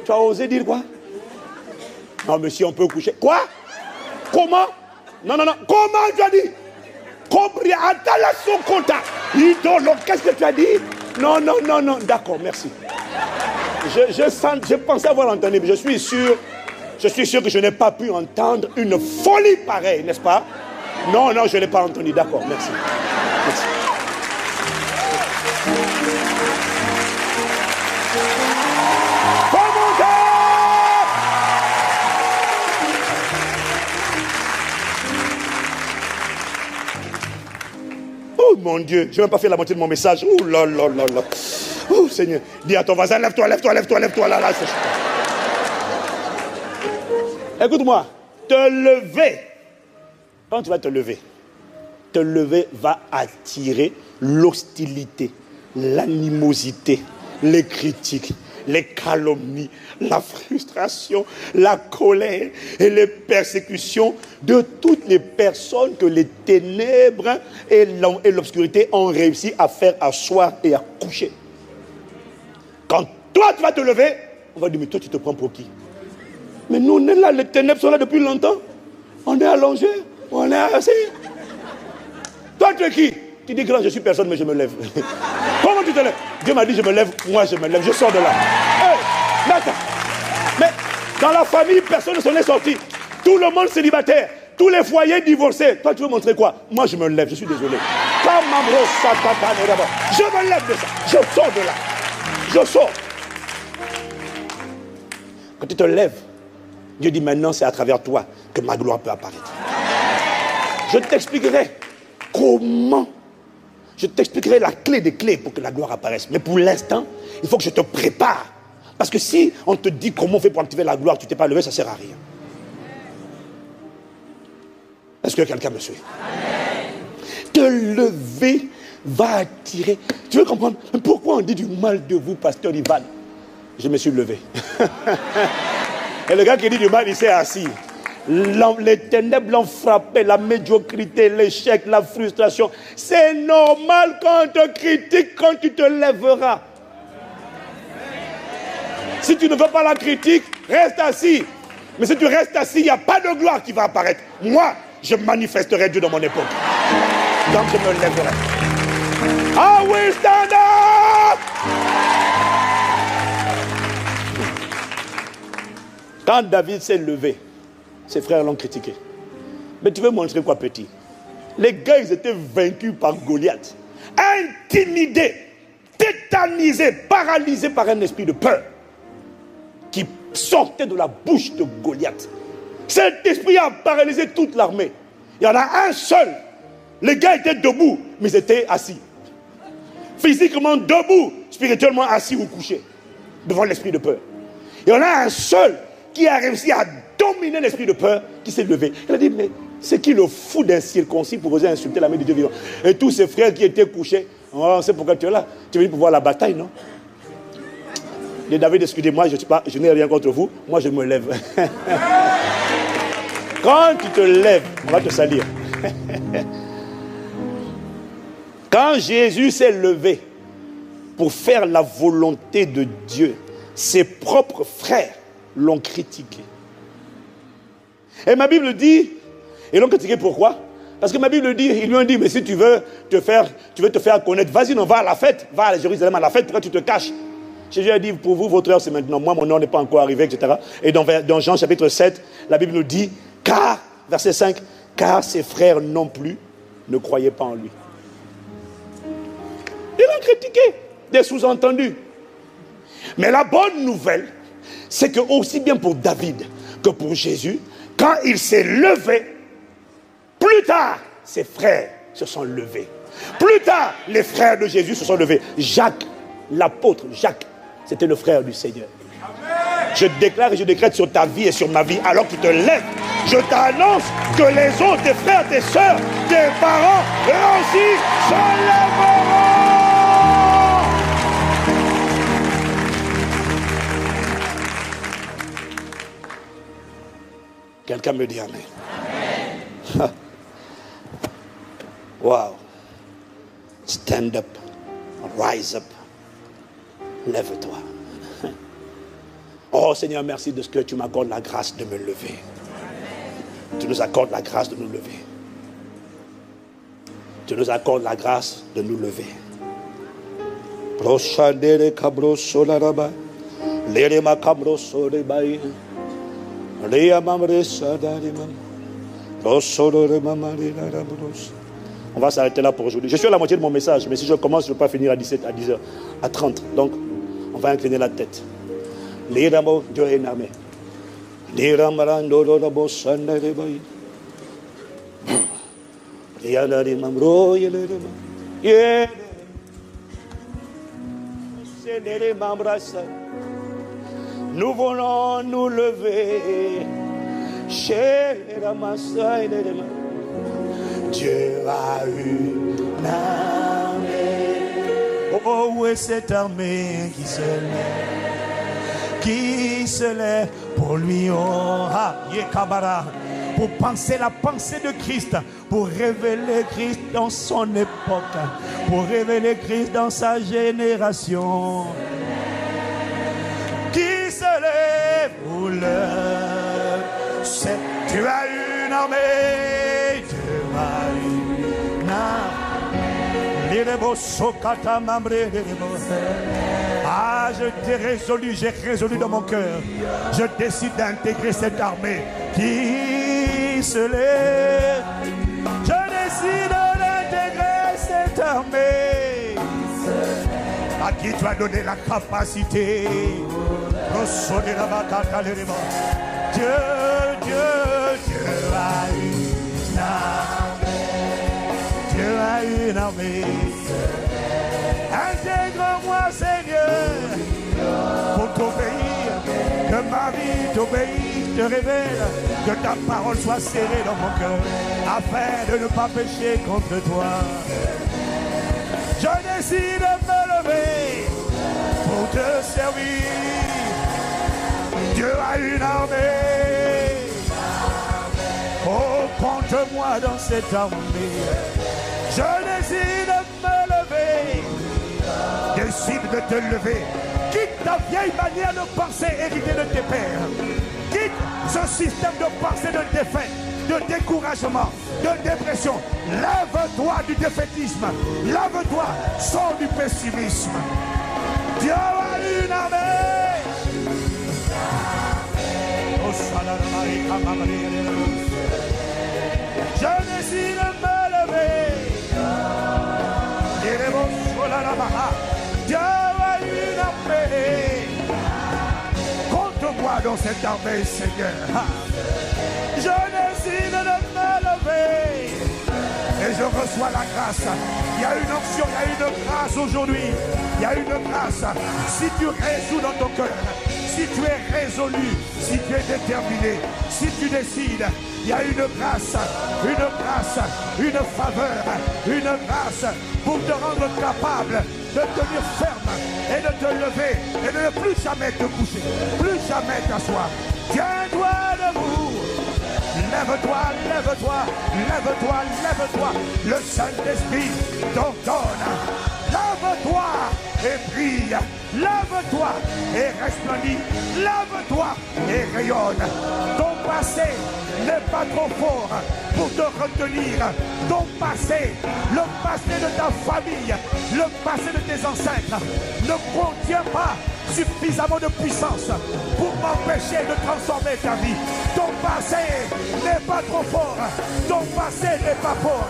Tu as osé dire quoi? Non, monsieur, on peut coucher. Quoi? Comment? Non. Comment tu as dit? Qu'est-ce que tu as dit? Non. D'accord, merci. Je pensais avoir entendu, mais je suis sûr que je n'ai pas pu entendre une folie pareille, n'est-ce pas? Non, je ne l'ai pas entendu. D'accord, merci. Oh mon Dieu, je n'ai même pas fait la moitié de mon message. Oh là. Oh Seigneur, dis à ton voisin, lève-toi, là. Écoute-moi, te lever. Quand tu vas te lever va attirer l'hostilité, l'animosité, les critiques, les calomnies, la frustration, la colère et les persécutions de toutes les personnes que les ténèbres et l'obscurité ont réussi à faire asseoir et à coucher. Quand toi tu vas te lever, on va dire, mais toi tu te prends pour qui? Mais nous on est là, les ténèbres sont là depuis longtemps. On est allongé, on est assis. Toi tu es qui? Tu dis, grand, je suis personne, mais je me lève. Comment tu te lèves? Dieu m'a dit, je me lève, moi je me lève, je sors de là. Mais dans la famille, personne ne s'en est sorti. Tout le monde célibataire, tous les foyers divorcés. Toi, tu veux montrer quoi? Moi, je me lève, je suis désolé. Je me lève de ça, je sors de là. Je sors. Quand tu te lèves, Dieu dit, maintenant, c'est à travers toi que ma gloire peut apparaître. Je t'expliquerai comment. Je t'expliquerai la clé des clés pour que la gloire apparaisse. Mais pour l'instant, il faut que je te prépare. Parce que si on te dit comment on fait pour activer la gloire, tu ne t'es pas levé, ça ne sert à rien. Est-ce que quelqu'un me suit? Amen. Te lever va attirer. Tu veux comprendre pourquoi on dit du mal de vous, pasteur Ivan? Je me suis levé. Et le gars qui dit du mal, il s'est assis. Les ténèbres l'ont frappé, la médiocrité, l'échec, la frustration. C'est normal quand on te critique, quand tu te lèveras. Si tu ne veux pas la critique, reste assis. Mais si tu restes assis, il n'y a pas de gloire qui va apparaître. Moi, je manifesterai Dieu dans mon époque. Donc je me lèverai. I will stand up! Quand David s'est levé, ses frères l'ont critiqué. Mais tu veux montrer quoi, petit? Les gars, ils étaient vaincus par Goliath. Intimidés, tétanisés, paralysés par un esprit de peur qui sortait de la bouche de Goliath. Cet esprit a paralysé toute l'armée. Il y en a un seul. Les gars étaient debout, mais ils étaient assis. Physiquement debout, spirituellement assis ou couchés devant l'esprit de peur. Il y en a un seul qui a réussi à dominer l'esprit de peur, qui s'est levé. Il a dit, mais c'est qui le fou d'incirconcis pour oser insulter l'armée de Dieu vivant? Et tous ses frères qui étaient couchés, oh, c'est pourquoi tu es là. Tu es venu pour voir la bataille, non? Et David, excusez-moi, je n'ai rien contre vous. Moi, je me lève. Quand tu te lèves, on va te salir. Quand Jésus s'est levé pour faire la volonté de Dieu, ses propres frères l'ont critiqué. Et ma Bible dit, ils l'ont critiqué pourquoi? Parce que ma Bible dit, ils lui ont dit, mais si tu veux te faire connaître, vas-y, on va à la fête, va à Jérusalem à la fête, pourquoi tu te caches? Jésus a dit, pour vous, votre heure c'est maintenant, moi mon heure n'est pas encore arrivée, etc. Et dans Jean chapitre 7, la Bible nous dit, car, verset 5, car ses frères non plus ne croyaient pas en lui. Ils l'ont critiqué, des sous-entendus. Mais la bonne nouvelle, c'est que aussi bien pour David que pour Jésus, quand il s'est levé, plus tard, ses frères se sont levés. Plus tard, les frères de Jésus se sont levés. Jacques, l'apôtre Jacques, c'était le frère du Seigneur. Je déclare et je décrète sur ta vie et sur ma vie, alors que tu te lèves, je t'annonce que les autres, tes frères, tes soeurs, tes parents, eux aussi, se lèveront. Quelqu'un me dit amen. Amen. Wow. Stand up. Rise up. Lève-toi. Oh Seigneur, merci de ce que tu m'accordes la grâce de me lever. Tu nous accordes la grâce de nous lever. Tu nous accordes la grâce de nous lever. On va s'arrêter là pour aujourd'hui. Je suis à la moitié de mon message, mais si je commence, je ne vais pas finir à 17, à 10h, à 30. Donc, on va incliner la tête. Dieu est une armée. Nous voulons nous lever. Dieu a une armée. Oh, où est cette armée qui se lève pour lui, oh, Yekabara, pour penser la pensée de Christ, pour révéler Christ dans son époque, pour révéler Christ dans sa génération. Qui se lève pour l'heure, tu as une armée, tu as une armée. Ah, j'ai résolu dans mon cœur. Je décide d'intégrer cette armée qui se lève. Je décide d'intégrer cette armée à qui tu as donné la capacité. Dieu a une armée. Dieu a une armée. Intègre-moi, Seigneur, pour t'obéir, que ma vie t'obéisse, te révèle, que ta parole soit serrée dans mon cœur, afin de ne pas pécher contre toi. Je décide de me lever pour te servir. Dieu a une armée. Oh, compte-moi dans cette armée. Je décide de me lever. Décide de te lever. Quitte ta vieille manière de penser héritée de tes pères. Quitte ce système de pensée de défaite, de découragement, de dépression. Lève-toi du défaitisme. Lève-toi, sors du pessimisme. Dieu a une armée. Je décide de me lever. Dieu a une armée. Compte-moi dans cette armée, Seigneur. Je décide de me lever. Et je reçois la grâce. Il y a une onction, il y a une grâce aujourd'hui. Il y a une grâce. Si tu résous dans ton cœur, si tu es résolu, si tu es déterminé, si tu décides, il y a une grâce, une faveur, une grâce pour te rendre capable de tenir ferme et de te lever et de ne plus jamais te coucher, plus jamais t'asseoir. Tiens-toi debout. Lève-toi, lève-toi, lève-toi, lève-toi. Le Saint-Esprit t'ordonne. Lève-toi et brille. Lève-toi et resplendis. Lève-toi et rayonne. Ton passé n'est pas trop fort pour te retenir. Ton passé, le passé de ta famille, le passé de tes ancêtres ne contient pas suffisamment de puissance pour m'empêcher de transformer ta vie. Ton passé n'est pas trop fort. Ton passé n'est pas fort.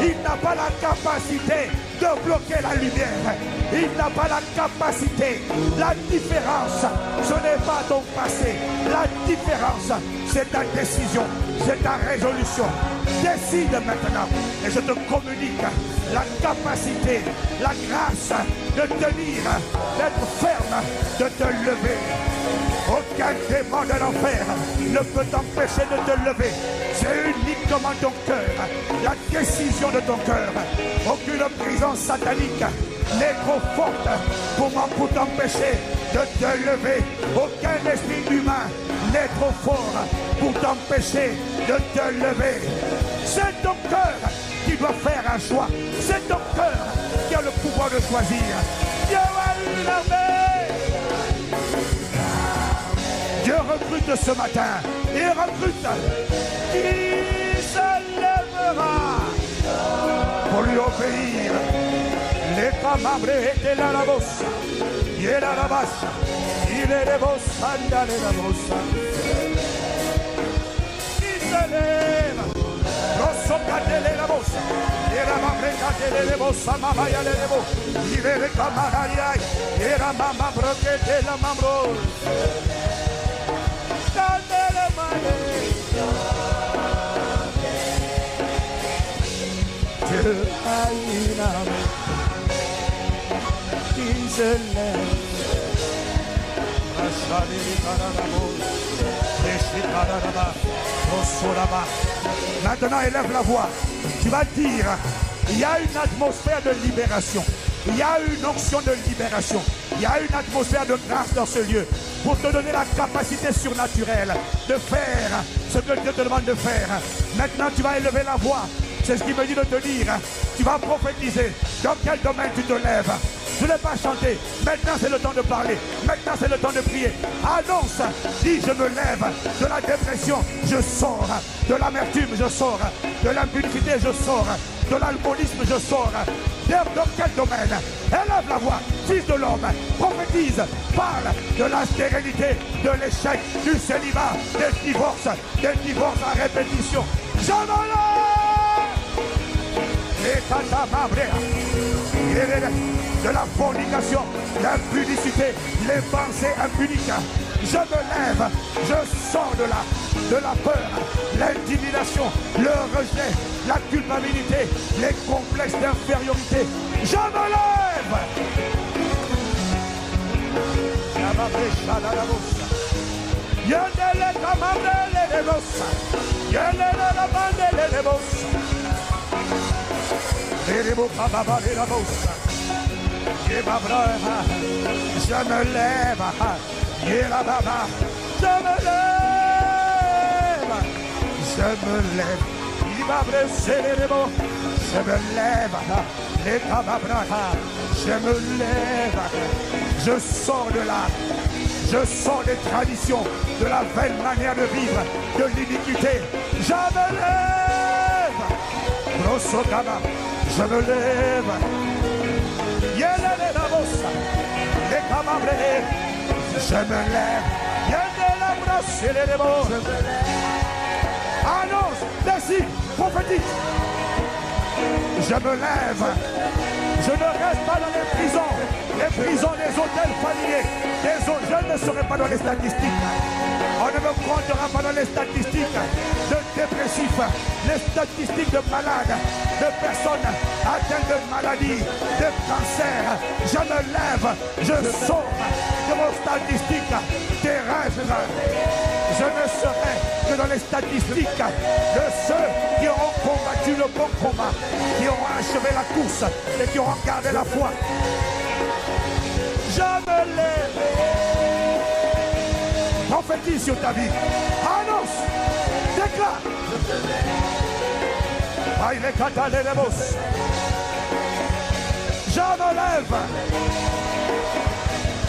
Il n'a pas la capacité de bloquer la lumière. Il n'a pas la capacité. La différence, ce n'est pas ton passé. La différence, c'est ta décision, c'est ta résolution. Décide maintenant et je te communique la capacité, la grâce de tenir, d'être ferme, de te lever. Aucun démon de l'enfer ne peut t'empêcher de te lever. C'est uniquement ton cœur, la décision de ton cœur. Aucune prison satanique n'est trop forte pour t'empêcher de te lever. Aucun esprit humain n'est trop fort pour t'empêcher de te lever. C'est ton cœur qui doit faire un choix. C'est ton cœur qui a le pouvoir de choisir. Dieu a une armée. Dieu recrute ce matin. Il recrute qui se lèvera pour lui obéir. Les camabres étaient là la bosse. Il est là la basse. Il est les bosses. Andale la bosse. Qui se lève. Rosso cadele la bossa. Et la mambre cadele le bossa. Mamaya le bossa. Il est le camarade. Et la mama broquette la mambre. Dieu a une armée qui se lève. Maintenant élève la voix. Tu vas dire, il y a une atmosphère de libération. Il y a une onction de libération. Il y a une atmosphère de grâce dans ce lieu pour te donner la capacité surnaturelle de faire ce que Dieu te demande de faire. Maintenant, tu vas élever la voix. C'est ce qu'il me dit de te dire. Tu vas prophétiser. Dans quel domaine tu te lèves? Je n'ai pas chanté. Maintenant, c'est le temps de parler. Maintenant, c'est le temps de prier. Annonce. Dis, je me lève de la dépression. Je sors de l'amertume. Je sors de l'impudicité. Je sors de l'alcoolisme. Je sors. Dans quel domaine? Élève la voix. Fils de l'homme, prophétise. Parle de la stérilité, de l'échec, du célibat, des divorces à répétition. Je me lève. De la fornication, l'impudicité, les pensées impuniques. Je me lève, je sors de la peur, l'intimidation, le rejet, la culpabilité, les complexes d'infériorité. Je me lève. Je me lève. Je me lève. Je me lève. Il va blesser les mots. Je me lève. Les cababrata. Je me lève. Je sors de là. Je sors des traditions, de la vaine manière de vivre, de l'iniquité. Je me lève. Brosokaba. Je me lève. Yelele la bossa. Les cababrés. Je me lève. Yelele la brosse et les mots. Je me lève. Annonce, décide, prophétique. Je me lève. Je ne reste pas dans les prisons des hôtels familiers. Je ne serai pas dans les statistiques. On ne me comptera pas dans les statistiques de dépressifs, les statistiques de malades, de personnes atteintes de maladies, de cancer. Je me lève, je sors de vos statistiques terrestres. Je ne serai que dans les statistiques de ceux qui auront combattu le bon combat, qui auront achevé la course et qui auront gardé la foi. Je me lève. Prophétise sur ta vie. Annonce. Déclare. Aïe les catalés les bosses. Je me lève.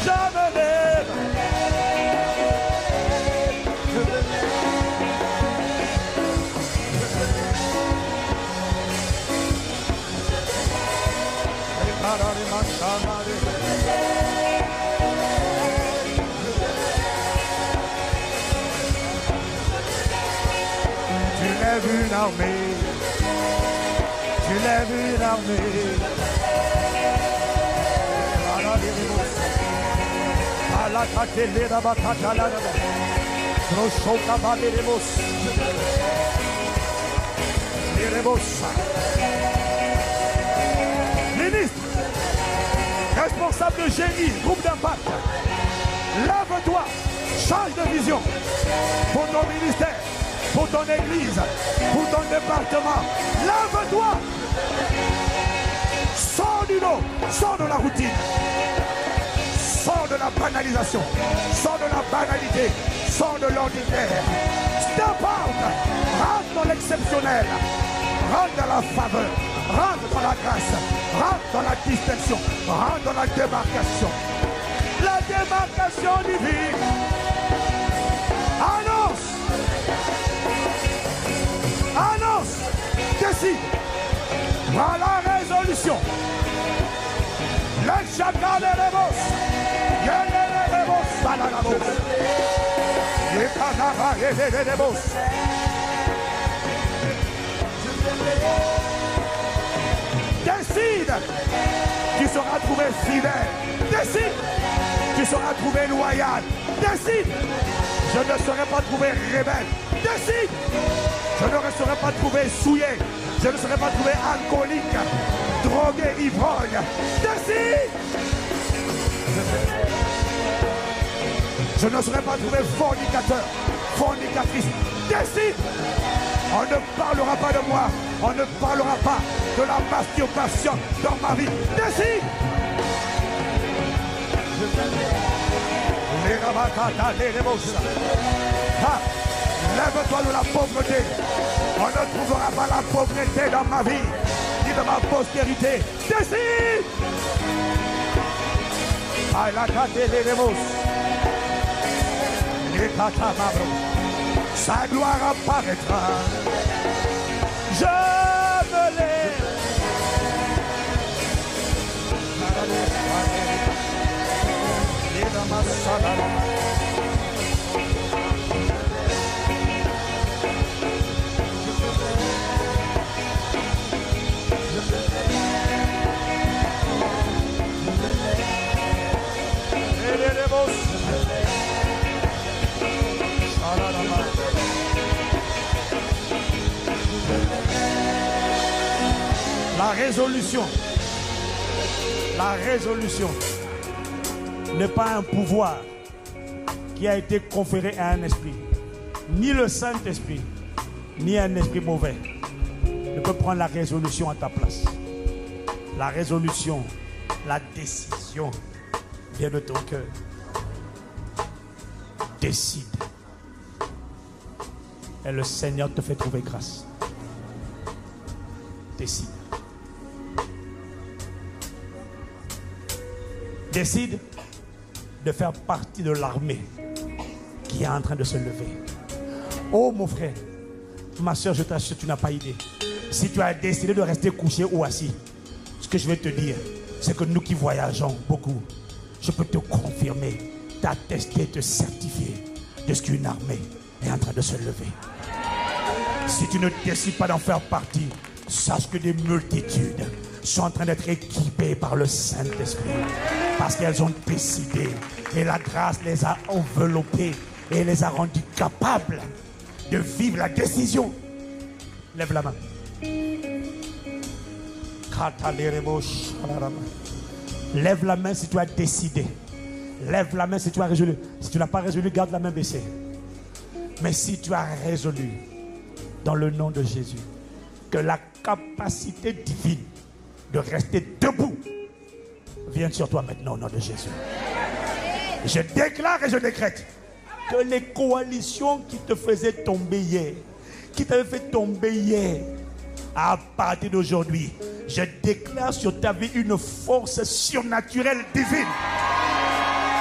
Je me lève. Je me lève. Tu lèves une armée. Tu lèves une armée. Ministre, responsable de génie, groupe d'impact, lève-toi, change de vision pour ton ministère, pour ton église, pour ton département. Lève-toi, sors du lot, sors de la routine, sors de la banalisation, sors de la banalité, sors de l'ordinaire. Step out, rentre dans l'exceptionnel, rentre dans la faveur, rentre dans la grâce, rentre dans la distinction, rentre dans la démarcation. La démarcation divine. Annonce. Annonce. Décide. Prends la résolution. Le chakra de l'ébos. Yéné de l'ébos. Salalabos. Yékanara yéné de l'ébos. Décide. Tu seras trouvé fidèle. Décide. Tu seras trouvé loyal. Décide. Je ne serai pas trouvé rebelle. Décide. Je ne serai pas trouvé souillé. Je ne serai pas trouvé alcoolique, drogué, ivrogne. Décide. Je ne serai pas trouvé fornicateur, fornicatrice. Décide. On ne parlera pas de moi. On ne parlera pas de la masturbation dans ma vie. Décide. Lève-toi de la pauvreté. On ne trouvera pas la pauvreté dans ma vie, ni dans ma postérité. Décide. Sa gloire apparaîtra. Je me lève. La résolution n'est pas un pouvoir qui a été conféré à un esprit. Ni le Saint-Esprit, ni un esprit mauvais ne peut prendre la résolution à ta place. La résolution, la décision vient de ton cœur. Décide. Et le Seigneur te fait trouver grâce. Décide. Décide de faire partie de l'armée qui est en train de se lever. Oh mon frère, ma soeur, je t'assure, tu n'as pas idée. Si tu as décidé de rester couché ou assis, ce que je vais te dire, c'est que nous qui voyageons beaucoup, je peux te confirmer, t'attester, te certifier de ce qu'une armée est en train de se lever. Si tu ne décides pas d'en faire partie, sache que des multitudes sont en train d'être équipées par le Saint-Esprit parce qu'elles ont décidé et la grâce les a enveloppées et les a rendues capables de vivre la décision. Lève la main. Lève la main si tu as décidé. Lève la main si tu as résolu. Si tu n'as pas résolu, garde la main baissée. Mais si tu as résolu, dans le nom de Jésus, que la capacité divine de rester debout vienne sur toi maintenant au nom de Jésus. Je déclare et je décrète que les coalitions qui te faisaient tomber hier, qui t'avaient fait tomber hier, à partir d'aujourd'hui, je déclare sur ta vie une force surnaturelle divine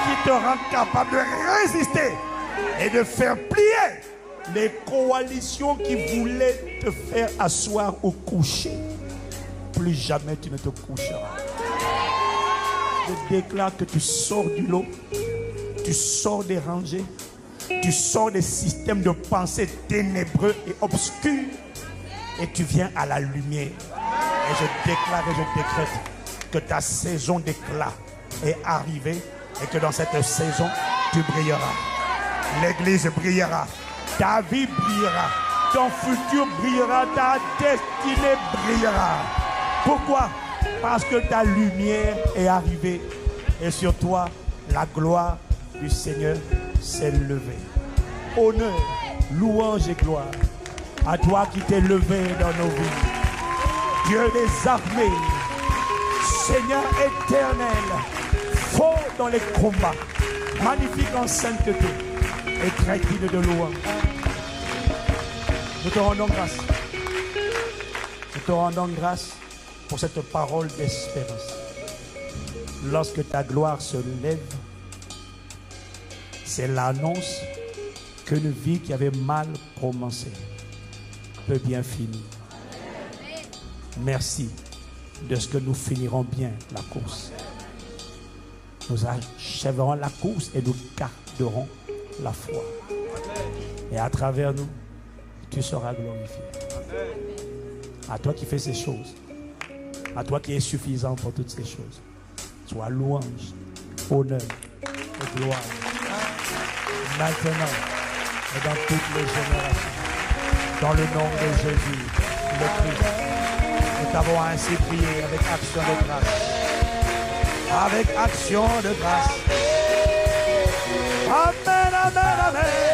qui te rend capable de résister et de faire plier les coalitions qui voulaient te faire asseoir au coucher. Plus jamais tu ne te coucheras. Je déclare que tu sors du lot, tu sors des rangées, tu sors des systèmes de pensée ténébreux et obscurs et tu viens à la lumière. Et je déclare et je décrète que ta saison d'éclat est arrivée et que dans cette saison, tu brilleras. L'église brillera. Ta vie brillera. Ton futur brillera. Ta destinée brillera. Pourquoi? Parce que ta lumière est arrivée. Et sur toi, la gloire du Seigneur s'est levée. Honneur, louange et gloire à toi qui t'es levé dans nos vies. Dieu des armées, Seigneur éternel, fort dans les combats, magnifique en sainteté et très digne de louange. Nous te rendons grâce. Nous te rendons grâce pour cette parole d'espérance. Lorsque ta gloire se lève, c'est l'annonce qu'une vie qui avait mal commencé peut bien finir. Merci de ce que nous finirons bien la course. Nous achèverons la course et nous garderons la foi. Et à travers nous, tu seras glorifié. À toi qui fais ces choses, à toi qui es suffisant pour toutes ces choses, sois louange, honneur et gloire. Maintenant et dans toutes les générations. Dans le nom de Jésus, le Christ. Nous t'avons ainsi prié avec action de grâce. Avec action de grâce. Amen, amen, amen.